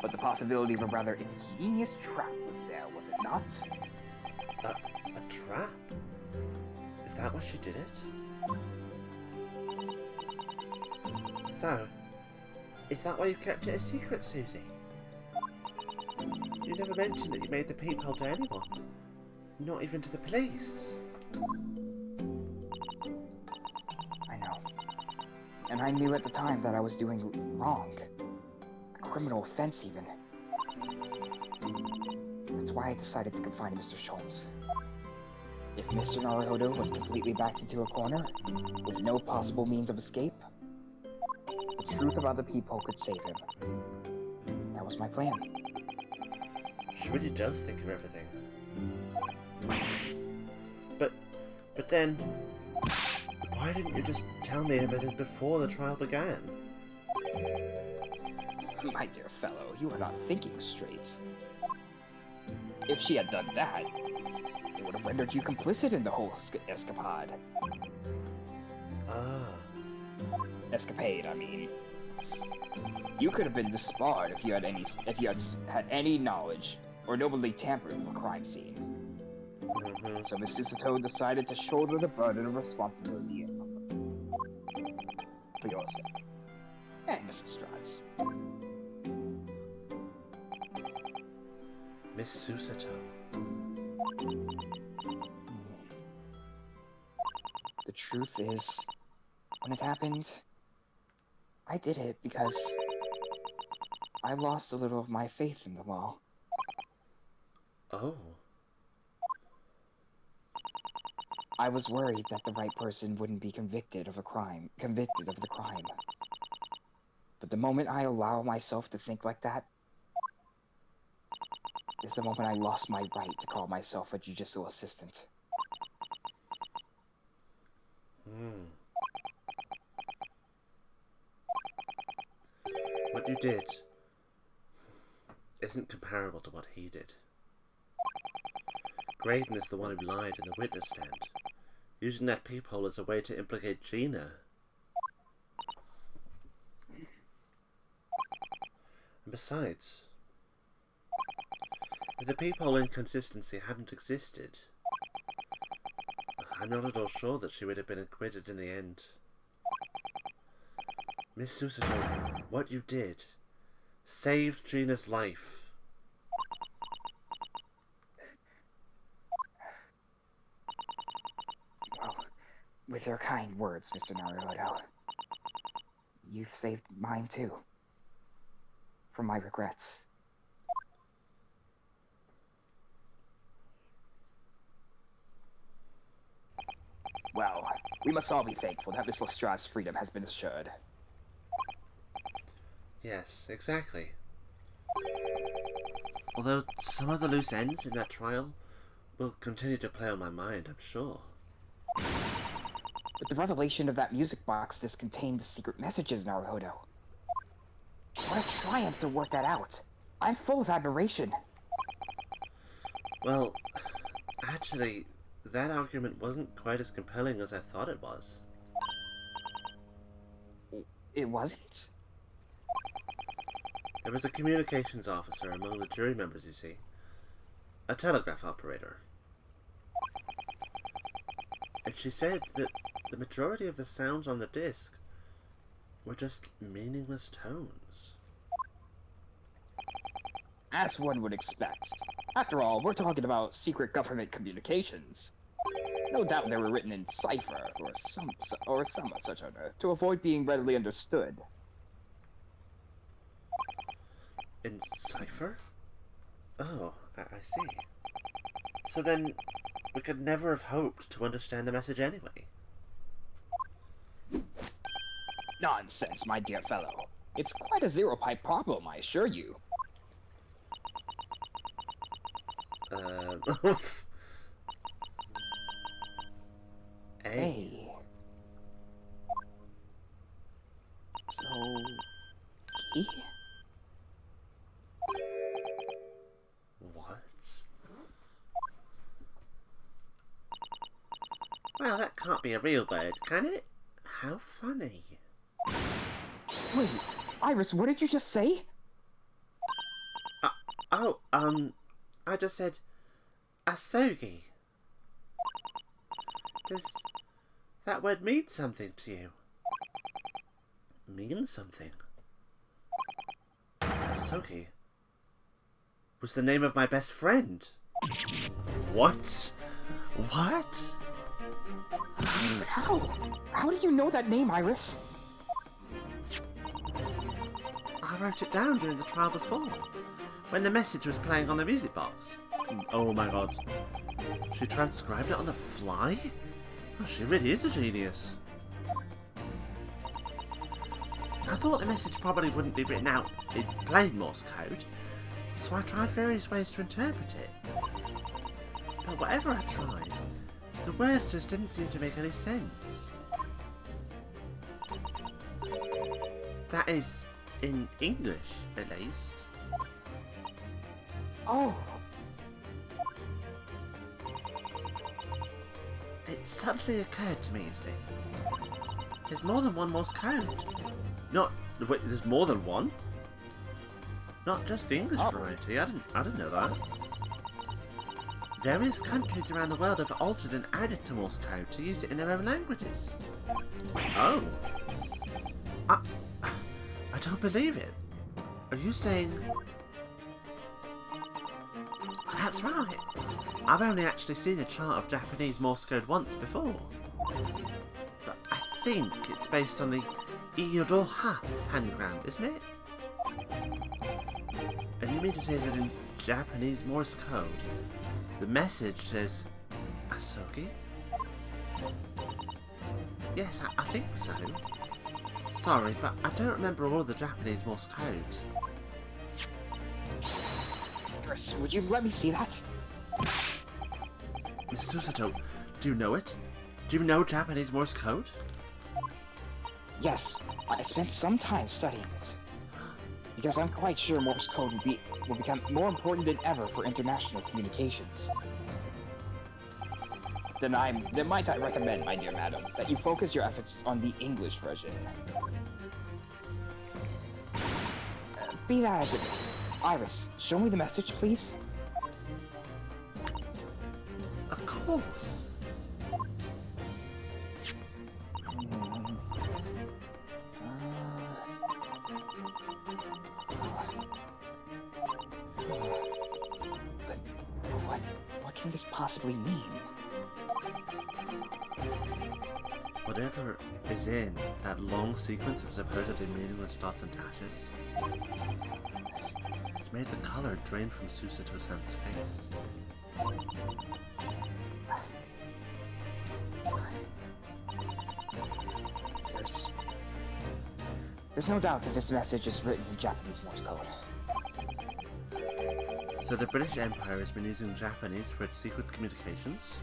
But the possibility of a rather ingenious trap was there, was it not? A trap? Is that why she did it? So, is that why you kept it a secret, Susie? You never mentioned that you made the peephole to anyone. Not even to the police. I know. And I knew at the time that I was doing wrong. A criminal offense even. That's why I decided to confide in Mr. Sholmes. If Mr. Naruhodo was completely backed into a corner, with no possible means of escape, the truth about the peephole could save him. That was my plan. She really does think of everything. But then, why didn't you just tell me everything before the trial began? My dear fellow, you are not thinking straight. If she had done that, it would have rendered you complicit in the whole escapade. Ah. Escapade, I mean. You could have been disbarred if you had had any knowledge or knowingly tampered with a crime scene. So Miss Susato decided to shoulder the burden of responsibility for your sake. And Mrs. Strahd's. Miss Susato. The truth is, when it happened, I did it because I lost a little of my faith in the law. Oh. I was worried that the right person wouldn't be convicted of the crime. But the moment I allow myself to think like that is the moment I lost my right to call myself a judicial assistant. What you did isn't comparable to what he did. Graydon is the one who lied in the witness stand, using that peephole as a way to implicate Gina. And besides, if the peephole inconsistency hadn't existed, I'm not at all sure that she would have been acquitted in the end. Miss Susato, what you did saved Gina's life. Well, with your kind words, Mr. Naruhodo, you've saved mine too. From my regrets. Well, we must all be thankful that Miss Lestrange's freedom has been assured. Yes, exactly. Although some of the loose ends in that trial will continue to play on my mind, I'm sure. But the revelation of that music box disc contained the secret messages, Naruhodo. What a triumph to work that out. I'm full of admiration. Well, actually, that argument wasn't quite as compelling as I thought it was. It wasn't? There was a communications officer among the jury members, you see. A telegraph operator. And she said that the majority of the sounds on the disc were just meaningless tones. As one would expect. After all, we're talking about secret government communications. No doubt they were written in cipher, or some such order, to avoid being readily understood. In cipher? Oh, I see. So then, we could never have hoped to understand the message anyway. Nonsense, my dear fellow. It's quite a zero-pipe problem, I assure you. A. So... key? What? Well, that can't be a real word, can it? How funny. Wait, Iris, what did you just say? I just said asogi. Does that word mean something to you? Mean something? Asogi was the name of my best friend. What? What? How? How did you know that name, Iris? I wrote it down during the trial before. when the message was playing on the music box. Oh my god. She transcribed it on the fly? Oh, she really is a genius. I thought the message probably wouldn't be written out in plain Morse code, so I tried various ways to interpret it. But whatever I tried, the words just didn't seem to make any sense. That is, in English, at least. Oh, It suddenly occurred to me, you see. There's more than one Morse code. Wait, there's more than one? Not just the English variety. I didn't know that. Various countries around the world have altered and added to Morse code to use it in their own languages. Oh. I don't believe it. Are you saying... That's right. I've only actually seen a chart of Japanese Morse code once before. But I think it's based on the Iroha pangram, isn't it? And you mean to say that in Japanese Morse code, the message says Asogi? Yes, I think so. Sorry, but I don't remember all of the Japanese Morse code. Chris, would you let me see that? Miss Susato, do you know it? Do you know Japanese Morse code? Yes, I spent some time studying it. Because I'm quite sure Morse code will become more important than ever for international communications. Then might I recommend, my dear madam, that you focus your efforts on the English version. Be that as it may, Iris, show me the message, please. Of course. But what can this possibly mean? Whatever is in that long sequence of supposedly meaningless dots and dashes, it's made the color drain from Susato-san's face. There's no doubt that this message is written in Japanese Morse code. So the British Empire has been using Japanese for its secret communications?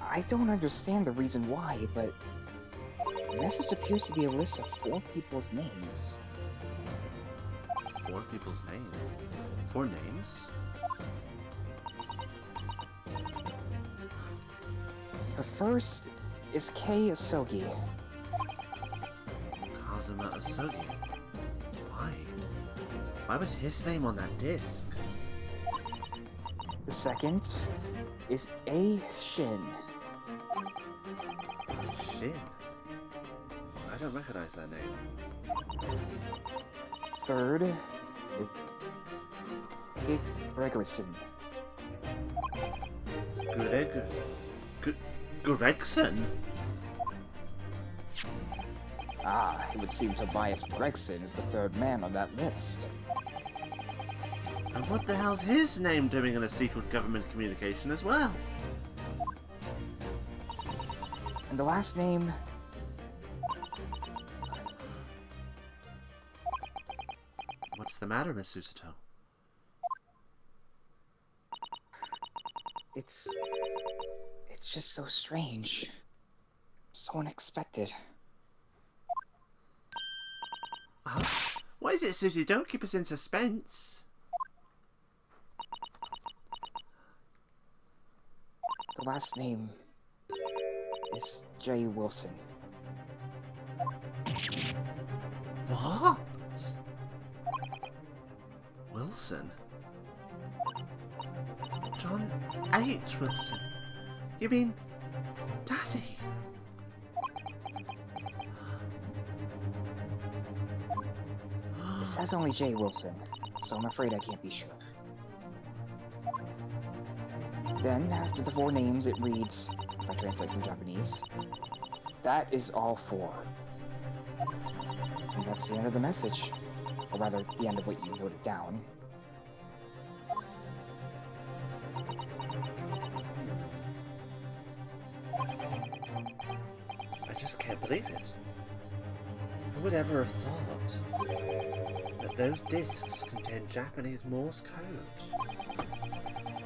I don't understand the reason why, but the message appears to be a list of 4 people's names. 4 people's names? 4 names? The first is Kei Asogi. Kazuma Asogi. Why? Why was his name on that disc? The second is A. Shin. Shin? I don't recognize that name. Third is Dick Gregerson. Gregson? Ah, it would seem Tobias Gregson is the 3rd man on that list. And what the hell's his name doing in a secret government communication as well? And the last name... What's the matter, Miss Susato? It's just so strange. So unexpected. What is it, Susie? Don't keep us in suspense. The last name is J. Wilson. What? Wilson? John H. Wilson? You mean Daddy? It says only J. Wilson, so I'm afraid I can't be sure. Then, after the 4 names, it reads, if I translate from Japanese, that is all 4. And that's the end of the message. Or rather, the end of what you noted down. I just can't believe it. Who would ever have thought that those discs contain Japanese Morse code?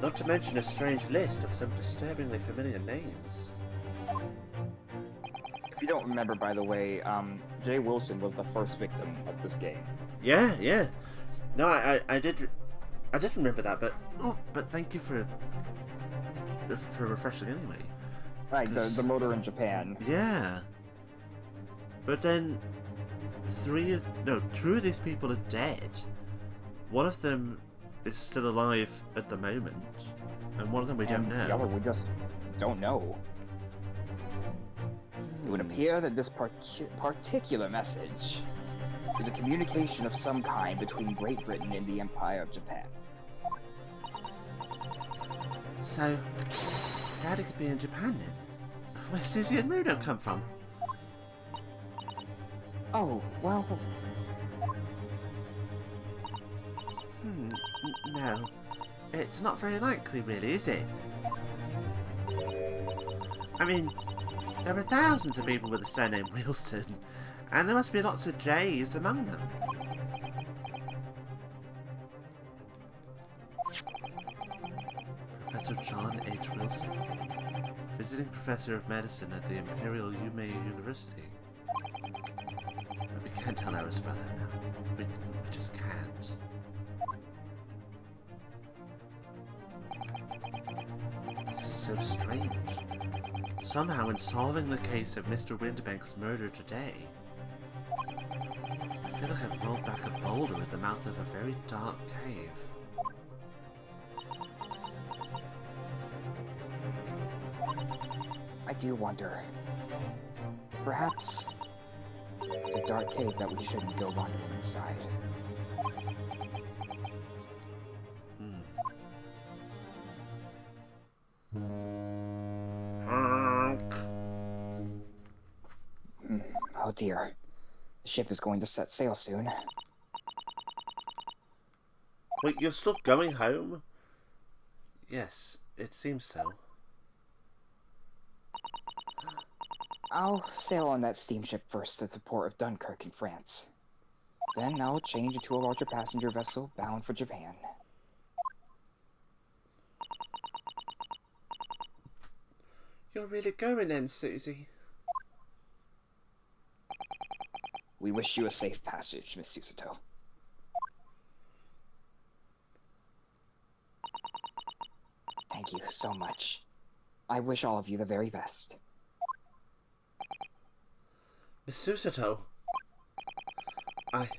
Not to mention a strange list of some disturbingly familiar names. If you don't remember, by the way, Jay Wilson was the first victim of this game. Yeah, yeah. No, I did remember that, but thank you for refreshing anyway. Right, the murder in Japan. Yeah. But then, two of these people are dead. One of them is still alive at the moment, and one of them we don't know. The other we just don't know. It would appear that this particular message is a communication of some kind between Great Britain and the Empire of Japan. So, Daddy could be in Japan then? Where's Susie and Rudo come from? Oh, well... No. It's not very likely, really, is it? I mean, there are thousands of people with the surname Wilson, and there must be lots of J's among them. Professor John H. Wilson, visiting professor of medicine at the Imperial Yume University. But we can't tell Iris about that now. We just can't. This is so strange. Somehow, in solving the case of Mr. Windbank's murder today, I feel like I've rolled back a boulder at the mouth of a very dark cave. I do wonder. Perhaps it's a dark cave that we shouldn't go wandering inside. Oh dear. The ship is going to set sail soon. Wait, you're still going home? Yes, it seems so. I'll sail on that steamship first to the port of Dunkirk in France. Then I'll change into a larger passenger vessel bound for Japan. You're really going then, Susie? We wish you a safe passage, Miss Susato. Thank you so much. I wish all of you the very best. Miss Susato, I'd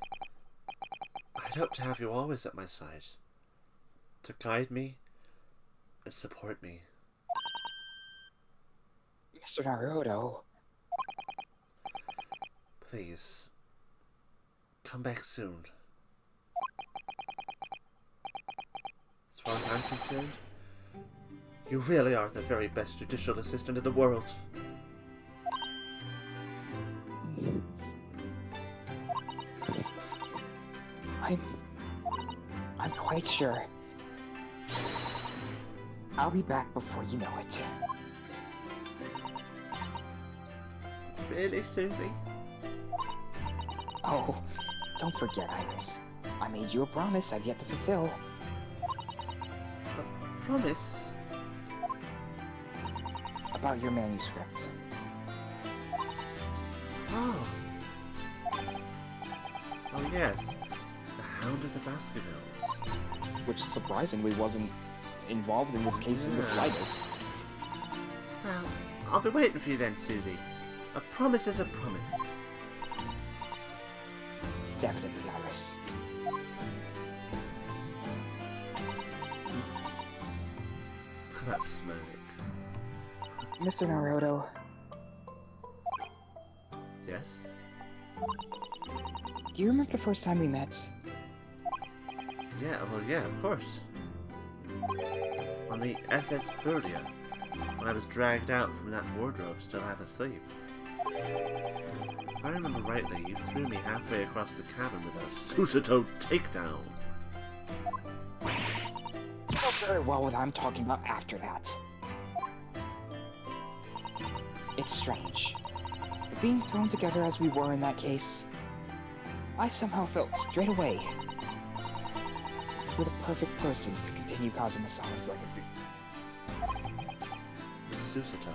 hope to have you always at my side, to guide me and support me. Mr. Naruto. Please, come back soon. As far as I'm concerned, you really are the very best judicial assistant in the world. I'm quite sure. I'll be back before you know it. Really, Susie? Oh, don't forget, Iris. I made you a promise I've yet to fulfill. A promise? About your manuscript. Oh. Oh yes, the Hound of the Baskervilles. Which surprisingly wasn't involved in this case in the slightest. Well, I'll be waiting for you then, Susie. A promise is a promise. Definitely, Iris. Look at that smirk. Mr. Naruto, Yes? do you remember the first time we met? Yeah, well, yeah, of course. On the SS Burdia, when I was dragged out from that wardrobe still half asleep. If I remember rightly, you threw me halfway across the cabin with a Susato takedown. You know very well what I'm talking about after that. It's strange. But being thrown together as we were in that case, I somehow felt straight away we're the perfect person to continue Kazuma-sama's legacy. Susato.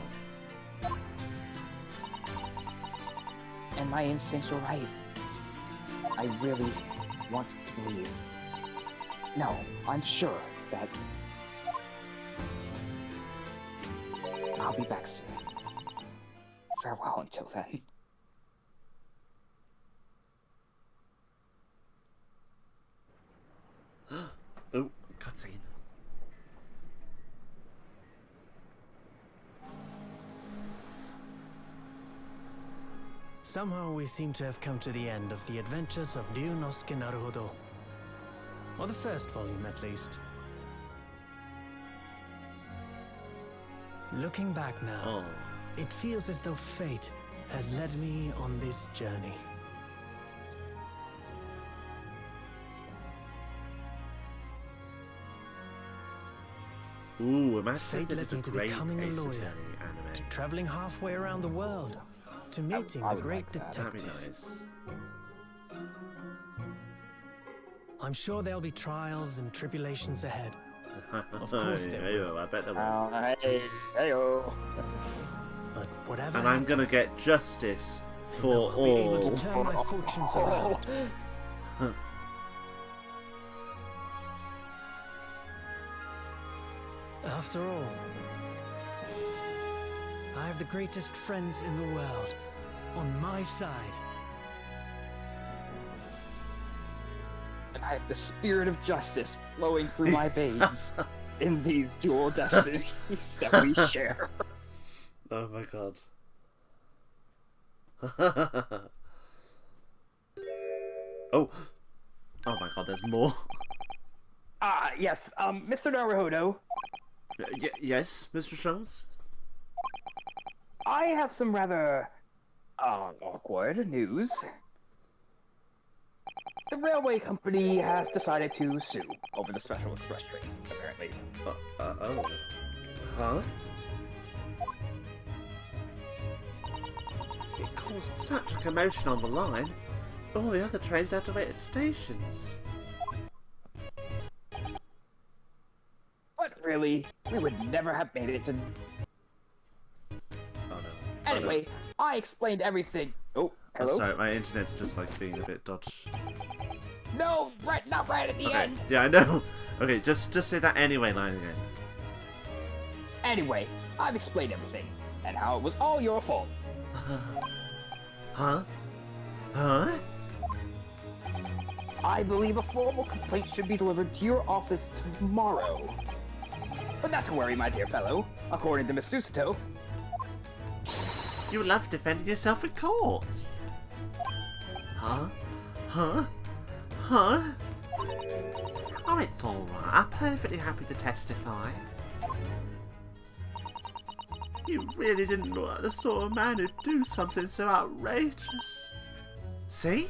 And my instincts were right. I really wanted to believe. No, I'm sure that I'll be back soon. Farewell until then. Oh, cutscene. Somehow we seem to have come to the end of the adventures of Ryunosuke Naruhodo. Or the first volume, at least. Looking back now, Oh. it feels as though fate has led me on this journey. Ooh, imagine Fate if they led did me a to great becoming a Ace lawyer, Attorney anime. traveling halfway around the world, to meeting I the would great like that. That'd be detective. nice. I'm sure there'll be trials and tribulations ahead. Of course there will. I bet there will. Hey-oh. But whatever And I'm gonna happens, get justice I for know I'll be able all. to turn my fortunes around. After all, I have the greatest friends in the world on my side. And I have the spirit of justice flowing through my veins in these dual destinies that we share. Oh my god. Oh. Oh my god, there's more. Yes, Mr. Naruhodo, Yes, Mr. Sholmes? I have some rather, awkward news. The railway company has decided to sue over the Special Express train, apparently. Oh. Huh? It caused such a commotion on the line. All the other trains had to wait at stations. But really, we would never have made it to... Oh no. Anyway, I explained everything. Oh, hello? Oh, sorry, my internet's just like being a bit dodgy. No, Brett, not right at the Okay, end! yeah, I know. Okay, just say that anyway line again. Anyway, I've explained everything, and how it was all your fault. Huh? Huh? I believe a formal complaint should be delivered to your office tomorrow. But not to worry, my dear fellow. According to Miss Susato, You love defending yourself in court. Huh? Huh? Huh? Oh, it's alright. I'm perfectly happy to testify. You really didn't look like the sort of man who'd do something so outrageous. See?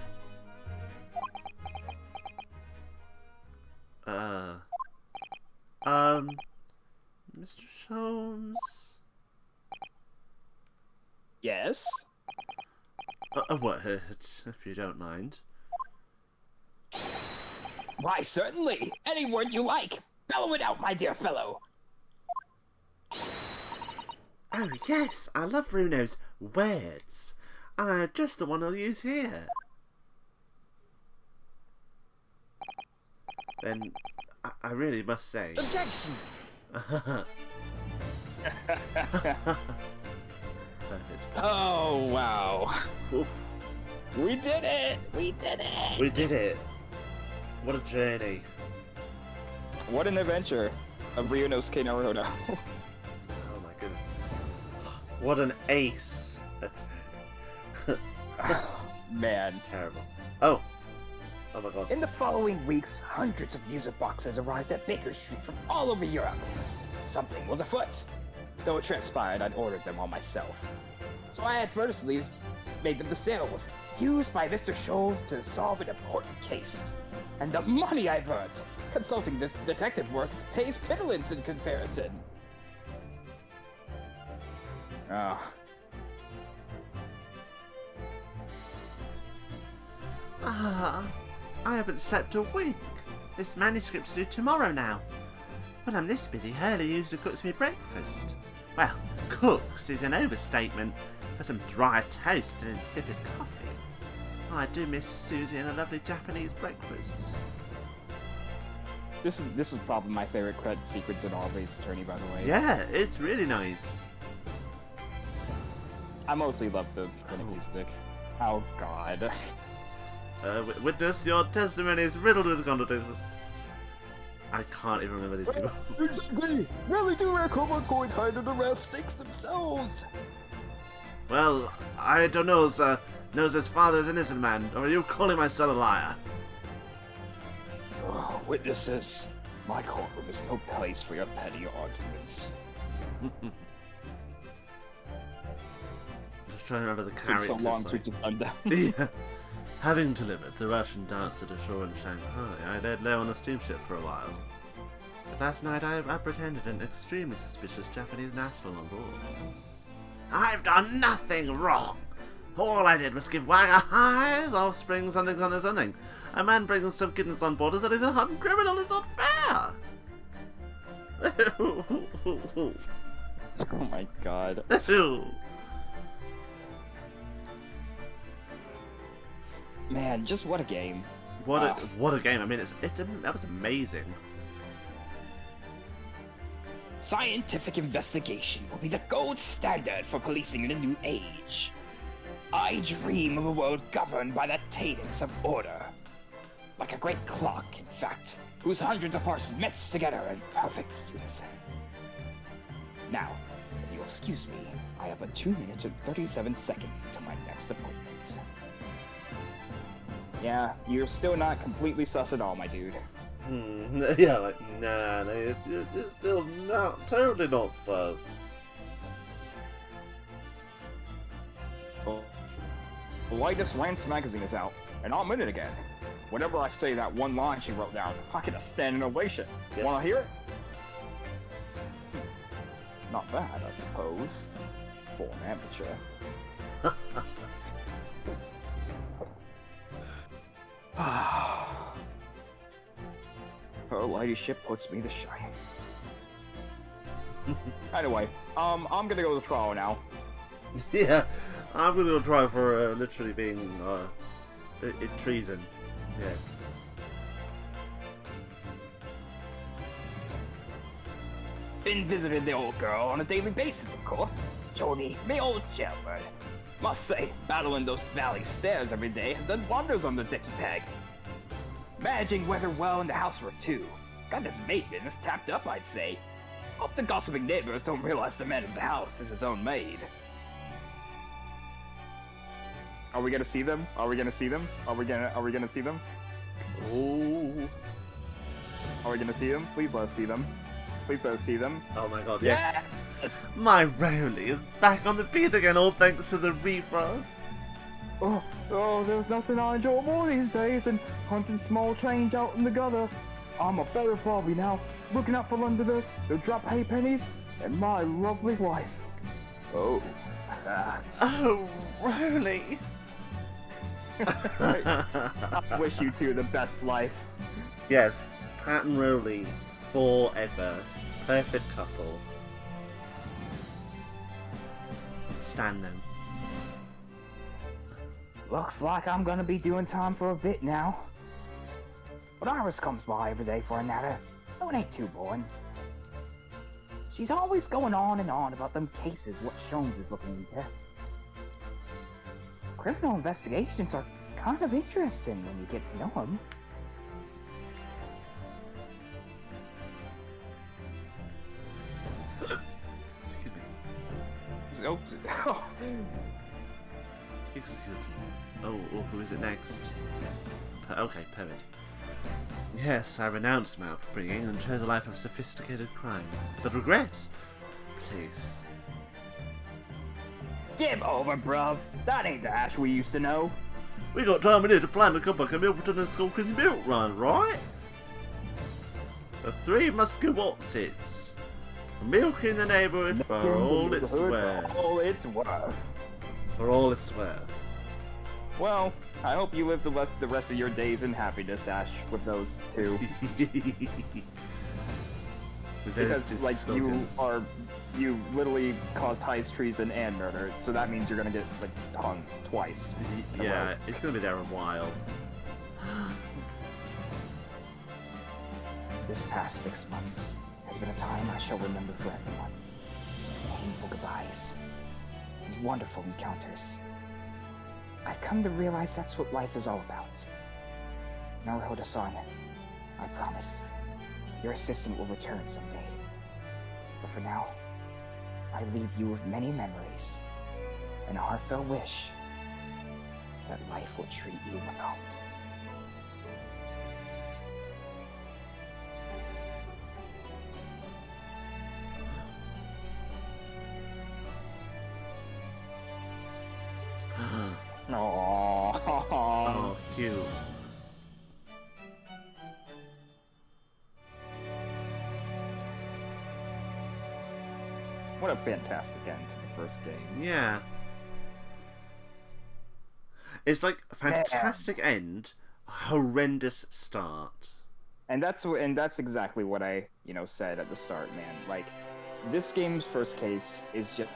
Mr. Sholmes? yes? A word, if you don't mind. Why, certainly. Any word you like. Bellow it out, my dear fellow. Oh yes, I love Runo's words. And I have just the one I'll use here. Then, I really must say... Objection! Perfect. Oh, wow. Oof, We did it! We did it! we did it. What a journey. What an adventure of Ryunosuke Naruhodo. Oh my goodness. What an ace. Man. Terrible. Oh. Oh my god. In the following weeks, hundreds of music boxes arrived at Baker Street from all over Europe. Something was afoot. Though it transpired, I'd ordered them all myself. So I advertisely made them to sale, used by Mr. Scholl to solve an important case. And the money I've earned! Consulting this detective work pays pittance in comparison. Ah. I haven't slept a week. This manuscript's due tomorrow now. When I'm this busy, Hurley usually cooks me breakfast. Well, cooks is an overstatement for some dry toast and insipid coffee. I do miss Susie and a lovely Japanese breakfast. This is probably my favorite credit sequence in all of Ace Attorney, by the way. Yeah, it's really nice. I mostly love the credit music. Oh god. Witness, your testimony is riddled with contradictions. I can't even remember these people. Exactly! Really do recommend coins hide in the rough stakes themselves! Well, I don't know, sir. Knows his father is an innocent man, or are you calling my son a liar? Oh, witnesses, my courtroom is no place for your petty arguments. Just trying to remember the It's characters. so long like... since we've done that. Yeah. Having delivered the Russian dancer to shore in Shanghai, I laid low on the steamship for a while. But last night I apprehended an extremely suspicious Japanese national on board. I've done nothing wrong! All I did was give Wang a high's offspring something. A man bringing some kittens on board is that he's a hardened criminal. It's not fair! Oh my god. Man, just what a game. What a game. I mean, that was amazing. Scientific investigation will be the gold standard for policing in a new age. I dream of a world governed by the cadence of order. Like a great clock, in fact, whose hundreds of parts match together in perfect unison. Now, if you'll excuse me, I have 2 minutes and 37 seconds until my next appointment. Yeah, you're still not completely sus at all, my dude. Yeah, like, nah, you're still totally not sus. The latest Lance magazine is out, and I'm in it again. Whenever I say that one line she wrote down, I get a standing ovation. Yes. Wanna hear it? Not bad, I suppose, for an amateur. Her ladyship puts me to shame. Anyway, I'm gonna go to trial now. Yeah, I'm going to try for literally being treason. Yes. Been visiting the old girl on a daily basis, of course. Jody, me old jailbird. Must say, battling those valley stairs every day has done wonders on the dicky peg. Managing weather well in the house for two. Got this maid business tapped up, I'd say. Hope the gossiping neighbors don't realize the man of the house is his own maid. Are we gonna see them? Are we gonna see them? Are we gonna see them? Oh. Are we gonna see them? Please let us see them. Please let us see them. Oh my god, yes. Yes! My Rowley is back on the beat again, all thanks to the refund. Oh, there's nothing I enjoy more these days than hunting small change out in the gutter. I'm a better Bobby now, looking out for Londoners who drop hay pennies, and my lovely wife. Oh, that's... Oh, Rowley. I wish you two the best life. Yes, Pat and Rowley, forever. Perfect couple. Stand them. Looks like I'm gonna be doing time for a bit now. But Iris comes by every day for a natter, so it ain't too boring. She's always going on and on about them cases what Sholmes is looking into. Criminal investigations are kind of interesting when you get to know them. Excuse me. Oh, Excuse me. Oh, who is it next? Okay, Perrin. Yes, I renounced my upbringing and chose a life of sophisticated crime. But regrets? Please. Give over, bruv. That ain't the Ash we used to know. We got time in here to plan a comeback of Milverton and Skulkin's milk run, right? The three Muscovopsits. Milking the neighbourhood for all it's worth. For all it's worth. For all it's worth. Well, I hope you live the rest of your days in happiness, Ash, with those two. Because, like, you literally caused heist, treason, and murder, so that means you're gonna get, like, hung twice. Yeah, it's gonna be there a while. This past 6 months has been a time I shall remember for everyone. Painful goodbyes, and wonderful encounters. I've come to realize that's what life is all about. Naruhodo-san, I promise, your assistant will return someday. But for now, I leave you with many memories, and a heartfelt wish that life will treat you well. Oh, cute. What a fantastic end to the first game. Yeah. It's like a fantastic end, horrendous start. And that's exactly what I, said at the start, man. Like, this game's first case is just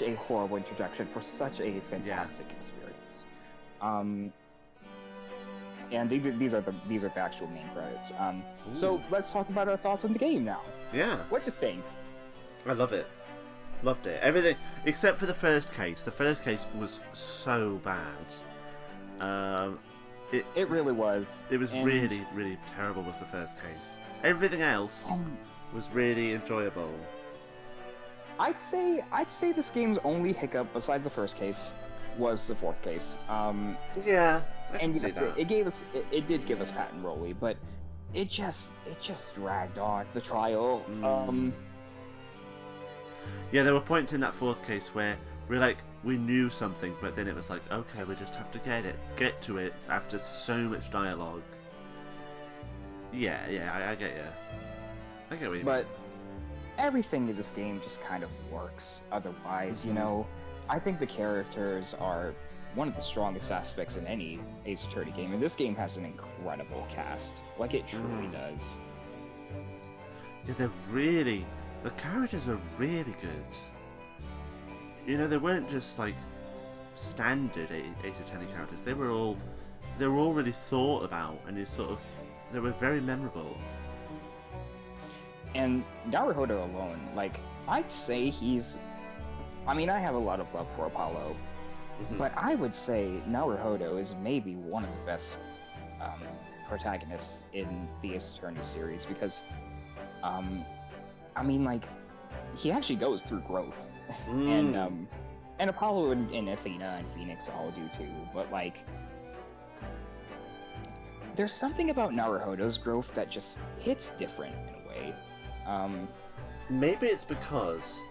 a horrible introduction for such a fantastic experience. And these are the actual main credits. So let's talk about our thoughts on the game now. Yeah. What you think? I love it. Loved it. Everything except for the first case. The first case was so bad. It really was. It was really, really terrible. Was the first case. Everything else was really enjoyable. I'd say this game's only hiccup, besides the first case, was the fourth case. Yeah, I can and see yes, that. it did give us Pat and Rolly, but it just dragged on the trial. Yeah, there were points in that fourth case where we knew something, but then it was like, okay, we just have to get to it after so much dialogue. Yeah, I get you. I get what you mean. Everything in this game just kind of works otherwise, I think the characters are one of the strongest aspects in any Ace Attorney game, and this game has an incredible cast. Like, it truly does. Yeah, the characters are really good. They weren't just like standard Ace Attorney characters. They were all really thought about, and they were very memorable. And Naruhodo alone, I'd say I have a lot of love for Apollo, but I would say Naruhodo is maybe one of the best protagonists in the Ace Attorney series, because, he actually goes through growth, and Apollo and Athena and Phoenix all do too, but, there's something about Naruhodo's growth that just hits different in a way. Maybe it's because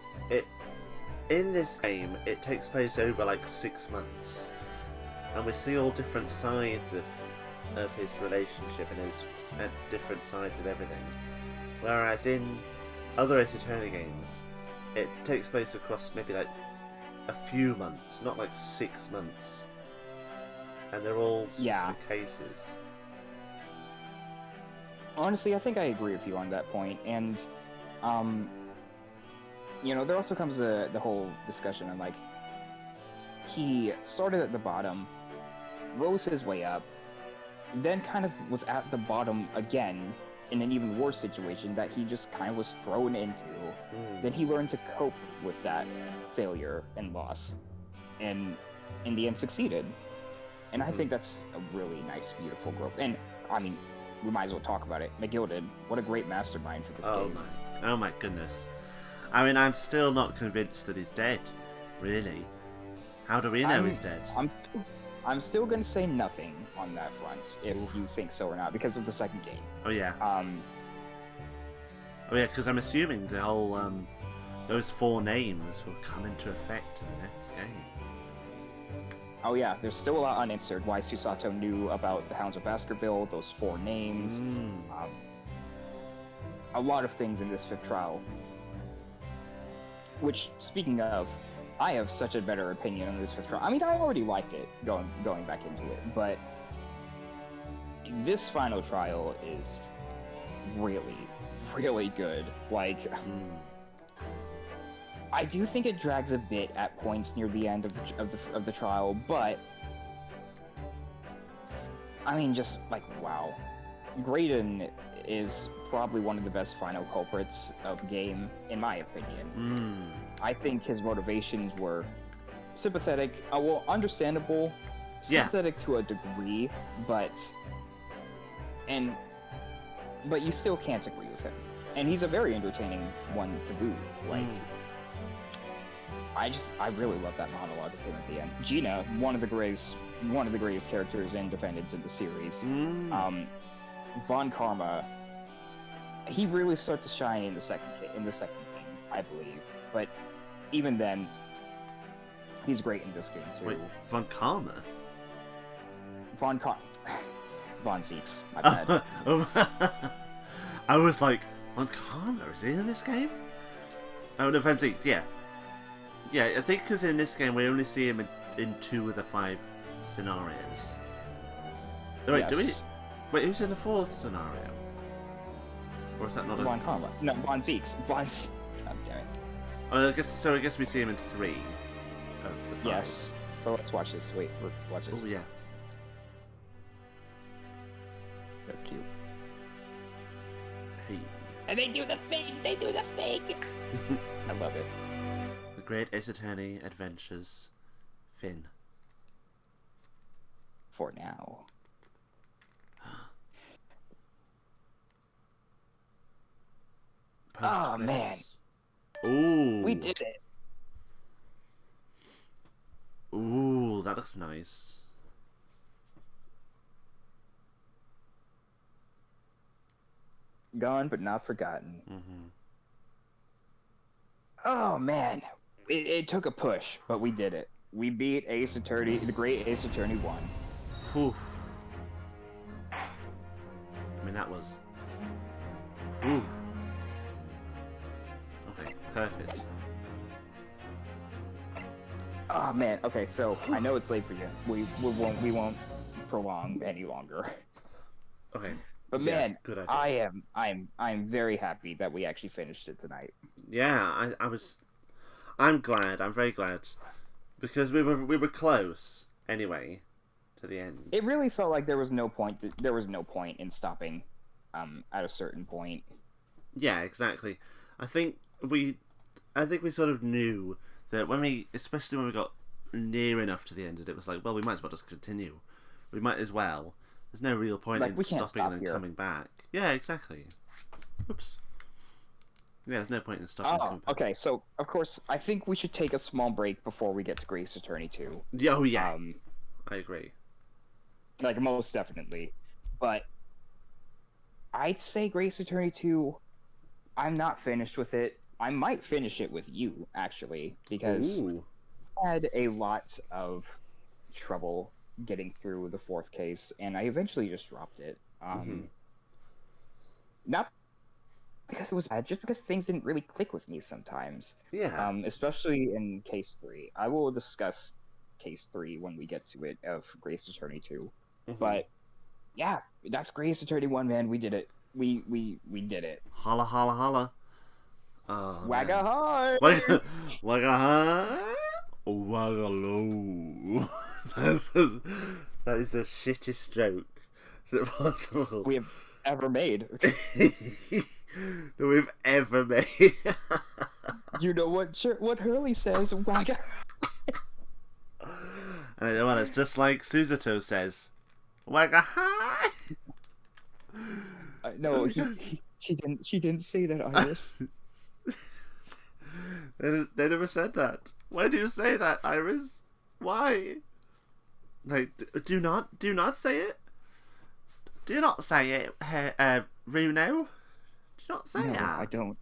in this game it takes place over 6 months, and we see all different sides of his relationship and different sides of everything. Whereas in other Ace Attorney games, it takes place across maybe a few months, not 6 months, and they're all specific cases. Honestly, I think I agree with you on that point, and, there also comes the whole discussion on, he started at the bottom, rose his way up, then kind of was at the bottom again in an even worse situation that he just kind of was thrown into. Then he learned to cope with that failure and loss, and in the end succeeded. And I think that's a really nice, beautiful growth. And, we might as well talk about it. McGilded, what a great mastermind for this game. Oh my goodness. I'm still not convinced that he's dead. Really? How do we know he's dead? I'm still gonna say nothing on that front if you think so or not, because of the second game. Oh yeah. Because I'm assuming the whole those 4 names will come into effect in the next game. Oh yeah, there's still a lot unanswered. Why Susato knew about the Hounds of Baskerville, those 4 names, a lot of things in this 5th trial. Which, speaking of, I have such a better opinion on this 5th trial. I mean, I already liked it going back into it, but this final trial is really, really good. Like, I do think it drags a bit at points near the end of the trial, but I mean, just like, wow, Graydon is probably one of the best final culprits of the game, in my opinion. I think his motivations were sympathetic, well, understandable, sympathetic to a degree, but you still can't agree with him. And he's a very entertaining one to boot. Like, I really love that monologue of him at the end. Gina, one of the greatest characters and defendants in the series. Von Karma, he really starts to shine in the second game, I believe. But even then, he's great in this game too. Wait, Von Karma? Von Zeeks, my bad. I was like, Von Karma, is he in this game? Oh, no, Von Zeeks, yeah. Yeah, I think because in this game we only see him in 2 of the 5 scenarios. Oh, wait, Yes. Wait, who's in the 4th scenario? Or is that not Von Karma. No, Von Zeeks. God damn it. Oh, I guess we see him in 3 of the 5. Yes. But let's watch this. Wait, watch this. Oh, yeah. That's cute. Hey. And they do the thing! I love it. The Great Ace Attorney Adventures. Finn. For now. Oh, man. Ooh. We did it. Ooh, that looks nice. Gone but not forgotten. Mm-hmm. Oh, man. It took a push, but we did it. We beat Ace Attorney, the Great Ace Attorney 1. Whew. I mean, that was... Whew. Okay, perfect. Oh, man. Okay, so I know it's late for you. We won't prolong any longer. Okay. But yeah, man, good idea. I'm very happy that we actually finished it tonight. Yeah, I'm glad. I'm very glad because we were close anyway to the end. It really felt like there was no point in stopping at a certain point. Yeah, exactly. I think we sort of knew that especially when we got near enough to the end, and it was like, well, we might as well just continue. We might as well. There's no real point Like, in we can't stopping stop and here. coming back. Yeah, exactly. Oops. Yeah, there's no point in stopping and coming back. Okay, so of course I think we should take a small break before we get to Grace Attorney 2. Yeah, oh yeah. I agree. Like, most definitely. But I'd say Grace Attorney 2, I'm not finished with it. I might finish it with you, actually, because Ooh. I had a lot of trouble getting through the 4th case, and I eventually just dropped it. Not because it was bad, just because things didn't really click with me sometimes. Yeah. Especially in case 3. I will discuss case 3 when we get to it of Grace Attorney 2. Mm-hmm. But yeah, that's Grace Attorney 1, man. We did it. We did it. Holla, holla, holla. Oh, Wagga man. high! Wagga high. Wagga low. That is the shittest joke possible We have ever made. that we've ever made. You know what Hurley says? Wagga. And you know what? It's just like Susato says. Wagga high. No, she didn't say that, Iris. They never said that. Why do you say that, Iris? Why? Like, do not say it. Do not say it, Runo. Do not say No, it. I don't.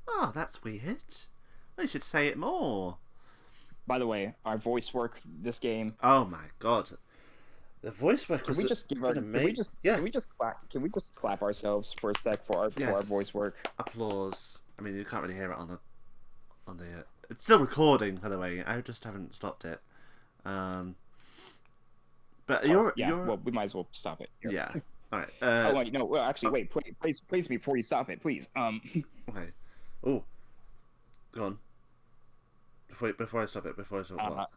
Oh, that's weird. You should say it more. By the way, our voice work this game. Oh my god. The voice work Can was we just give our? Can we just? Yeah. Can we just clap? Can we just clap ourselves for a sec for our Yes. voice work? Applause. I mean, you can't really hear it on the it's still recording, by the way. I just haven't stopped it. But you're Well, we might as well stop it. Here. yeah. All right. Oh wait, no. Well, actually, wait. Please me before you stop it, please. Okay. Oh. Go on. Before I stop it. What?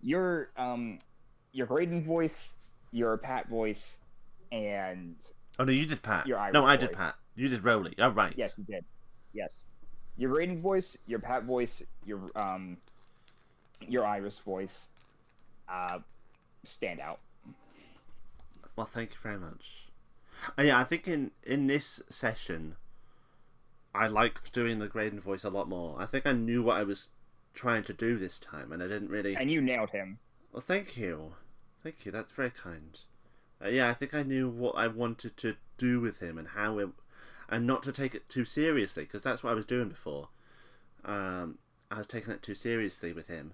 Your Graydon voice, your Pat voice, and Oh no, you did Pat. your Irish No, I did voice. Pat. You did Rowley. Oh right. Yes, you did. Yes, your Graydon voice, your Pat voice, your Iris voice, stand out. Well, thank you very much. Yeah, I think in this session, I liked doing the Graydon voice a lot more. I think I knew what I was trying to do this time, and I didn't really. And you nailed him. Well, thank you. Thank you. That's very kind. Yeah, I think I knew what I wanted to do with him and how it, and not to take it too seriously, because that's what I was doing before. I was taking it too seriously with him,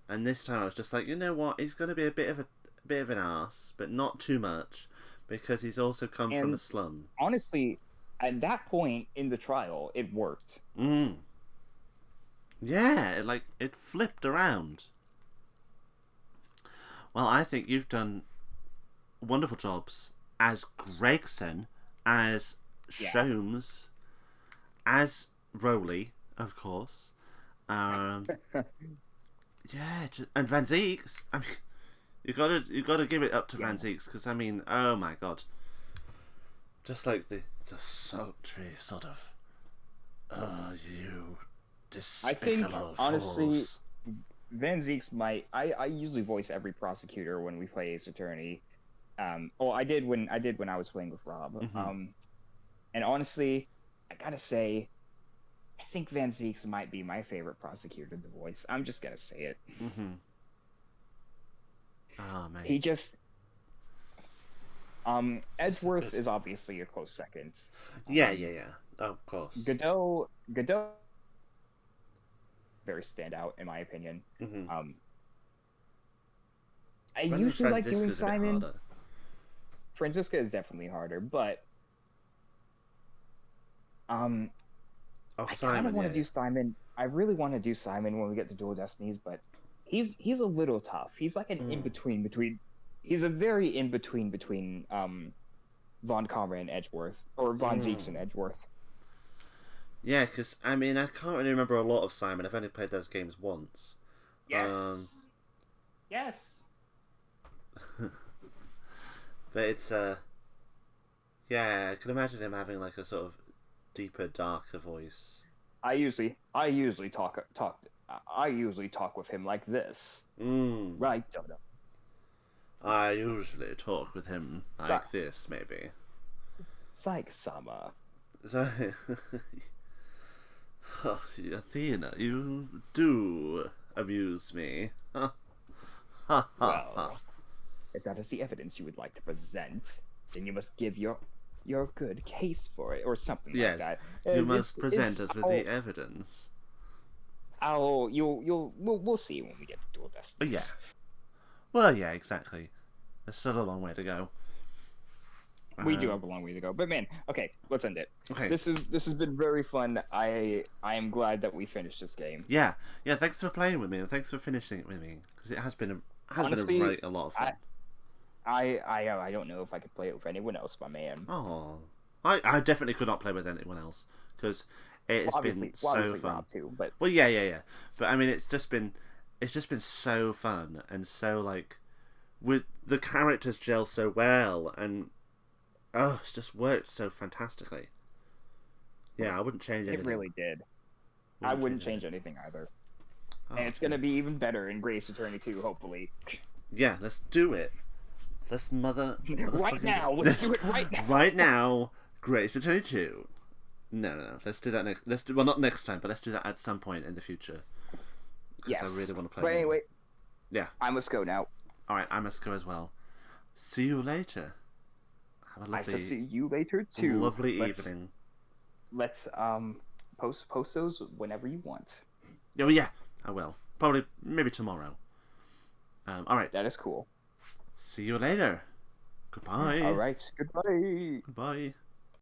and this time I was just like, you know what? He's going to be a bit of an arse, but not too much, because he's also come from a slum. Honestly, at that point in the trial, it worked. Yeah, it flipped around. Well, I think you've done wonderful jobs as Gregson, as Sholmes, as Rowley, of course. Yeah, and Van Zeeks. I mean, you gotta give it up to Van Zeeks, because I mean, oh my god, just like the sultry sort of, oh you despicable I think honestly, fools. Van Zeeks might. I usually voice every prosecutor when we play Ace Attorney. I did when I was playing with Rob. Mm-hmm. And honestly, I gotta say, I think Van Zeeks might be my favorite prosecutor to voice. I'm just gonna say it. Mm-hmm. Oh man. He just. Edgeworth is obviously a close second. Yeah. Of course. Godot, very standout in my opinion. Mm-hmm. I usually like doing Simon. Franziska is definitely harder, but I kind of want to do Simon. I really want to do Simon when we get to Dual Destinies, but he's a little tough. He's like an in between between. He's a very in between between Von Karma and Edgeworth, or Von Zeeks and Edgeworth. Yeah, because I mean I can't really remember a lot of Simon. I've only played those games once. Yes. Yes. But it's yeah, I can imagine him having like a sort of deeper, darker voice. I usually talk with him like this. Right, Dodo? I usually talk with him like this, maybe. Psych-sama. So, oh, Athena, you do amuse me. Well, if that is the evidence you would like to present, then you must give your good case for it, or something like that. You must present us with the evidence. We'll see when we get to Dual Destinies. Yeah. Well, yeah, exactly. There's still a long way to go. We do have a long way to go, but man, okay, let's end it. Okay. This has been very fun. I am glad that we finished this game. Yeah. Thanks for playing with me, and thanks for finishing it with me, because it has been a lot of fun. I don't know if I could play it with anyone else, my man. Oh, I definitely could not play with anyone else, because it's been so fun. Rob too, but well, yeah. But I mean, it's just been so fun, and so like, with the characters gel so well, and it's just worked so fantastically. Yeah, I wouldn't change anything. It really did. I wouldn't change anything either. And it's gonna be even better in Grace Attorney 2, hopefully. Yeah, let's do it. Let's right now. Let's do it right now. Right now, Grace Attorney 2. No. Let's do that next. Well, not next time, but let's do that at some point in the future. Yes. I really want to play. But anyway. Yeah. I must go now. All right, I must go as well. See you later. Have a lovely. I shall see you later too. Lovely evening. Let's post those whenever you want. Oh yeah, I will. Probably, maybe tomorrow. All right. That is cool. See you later. Goodbye. All right. Goodbye. Goodbye.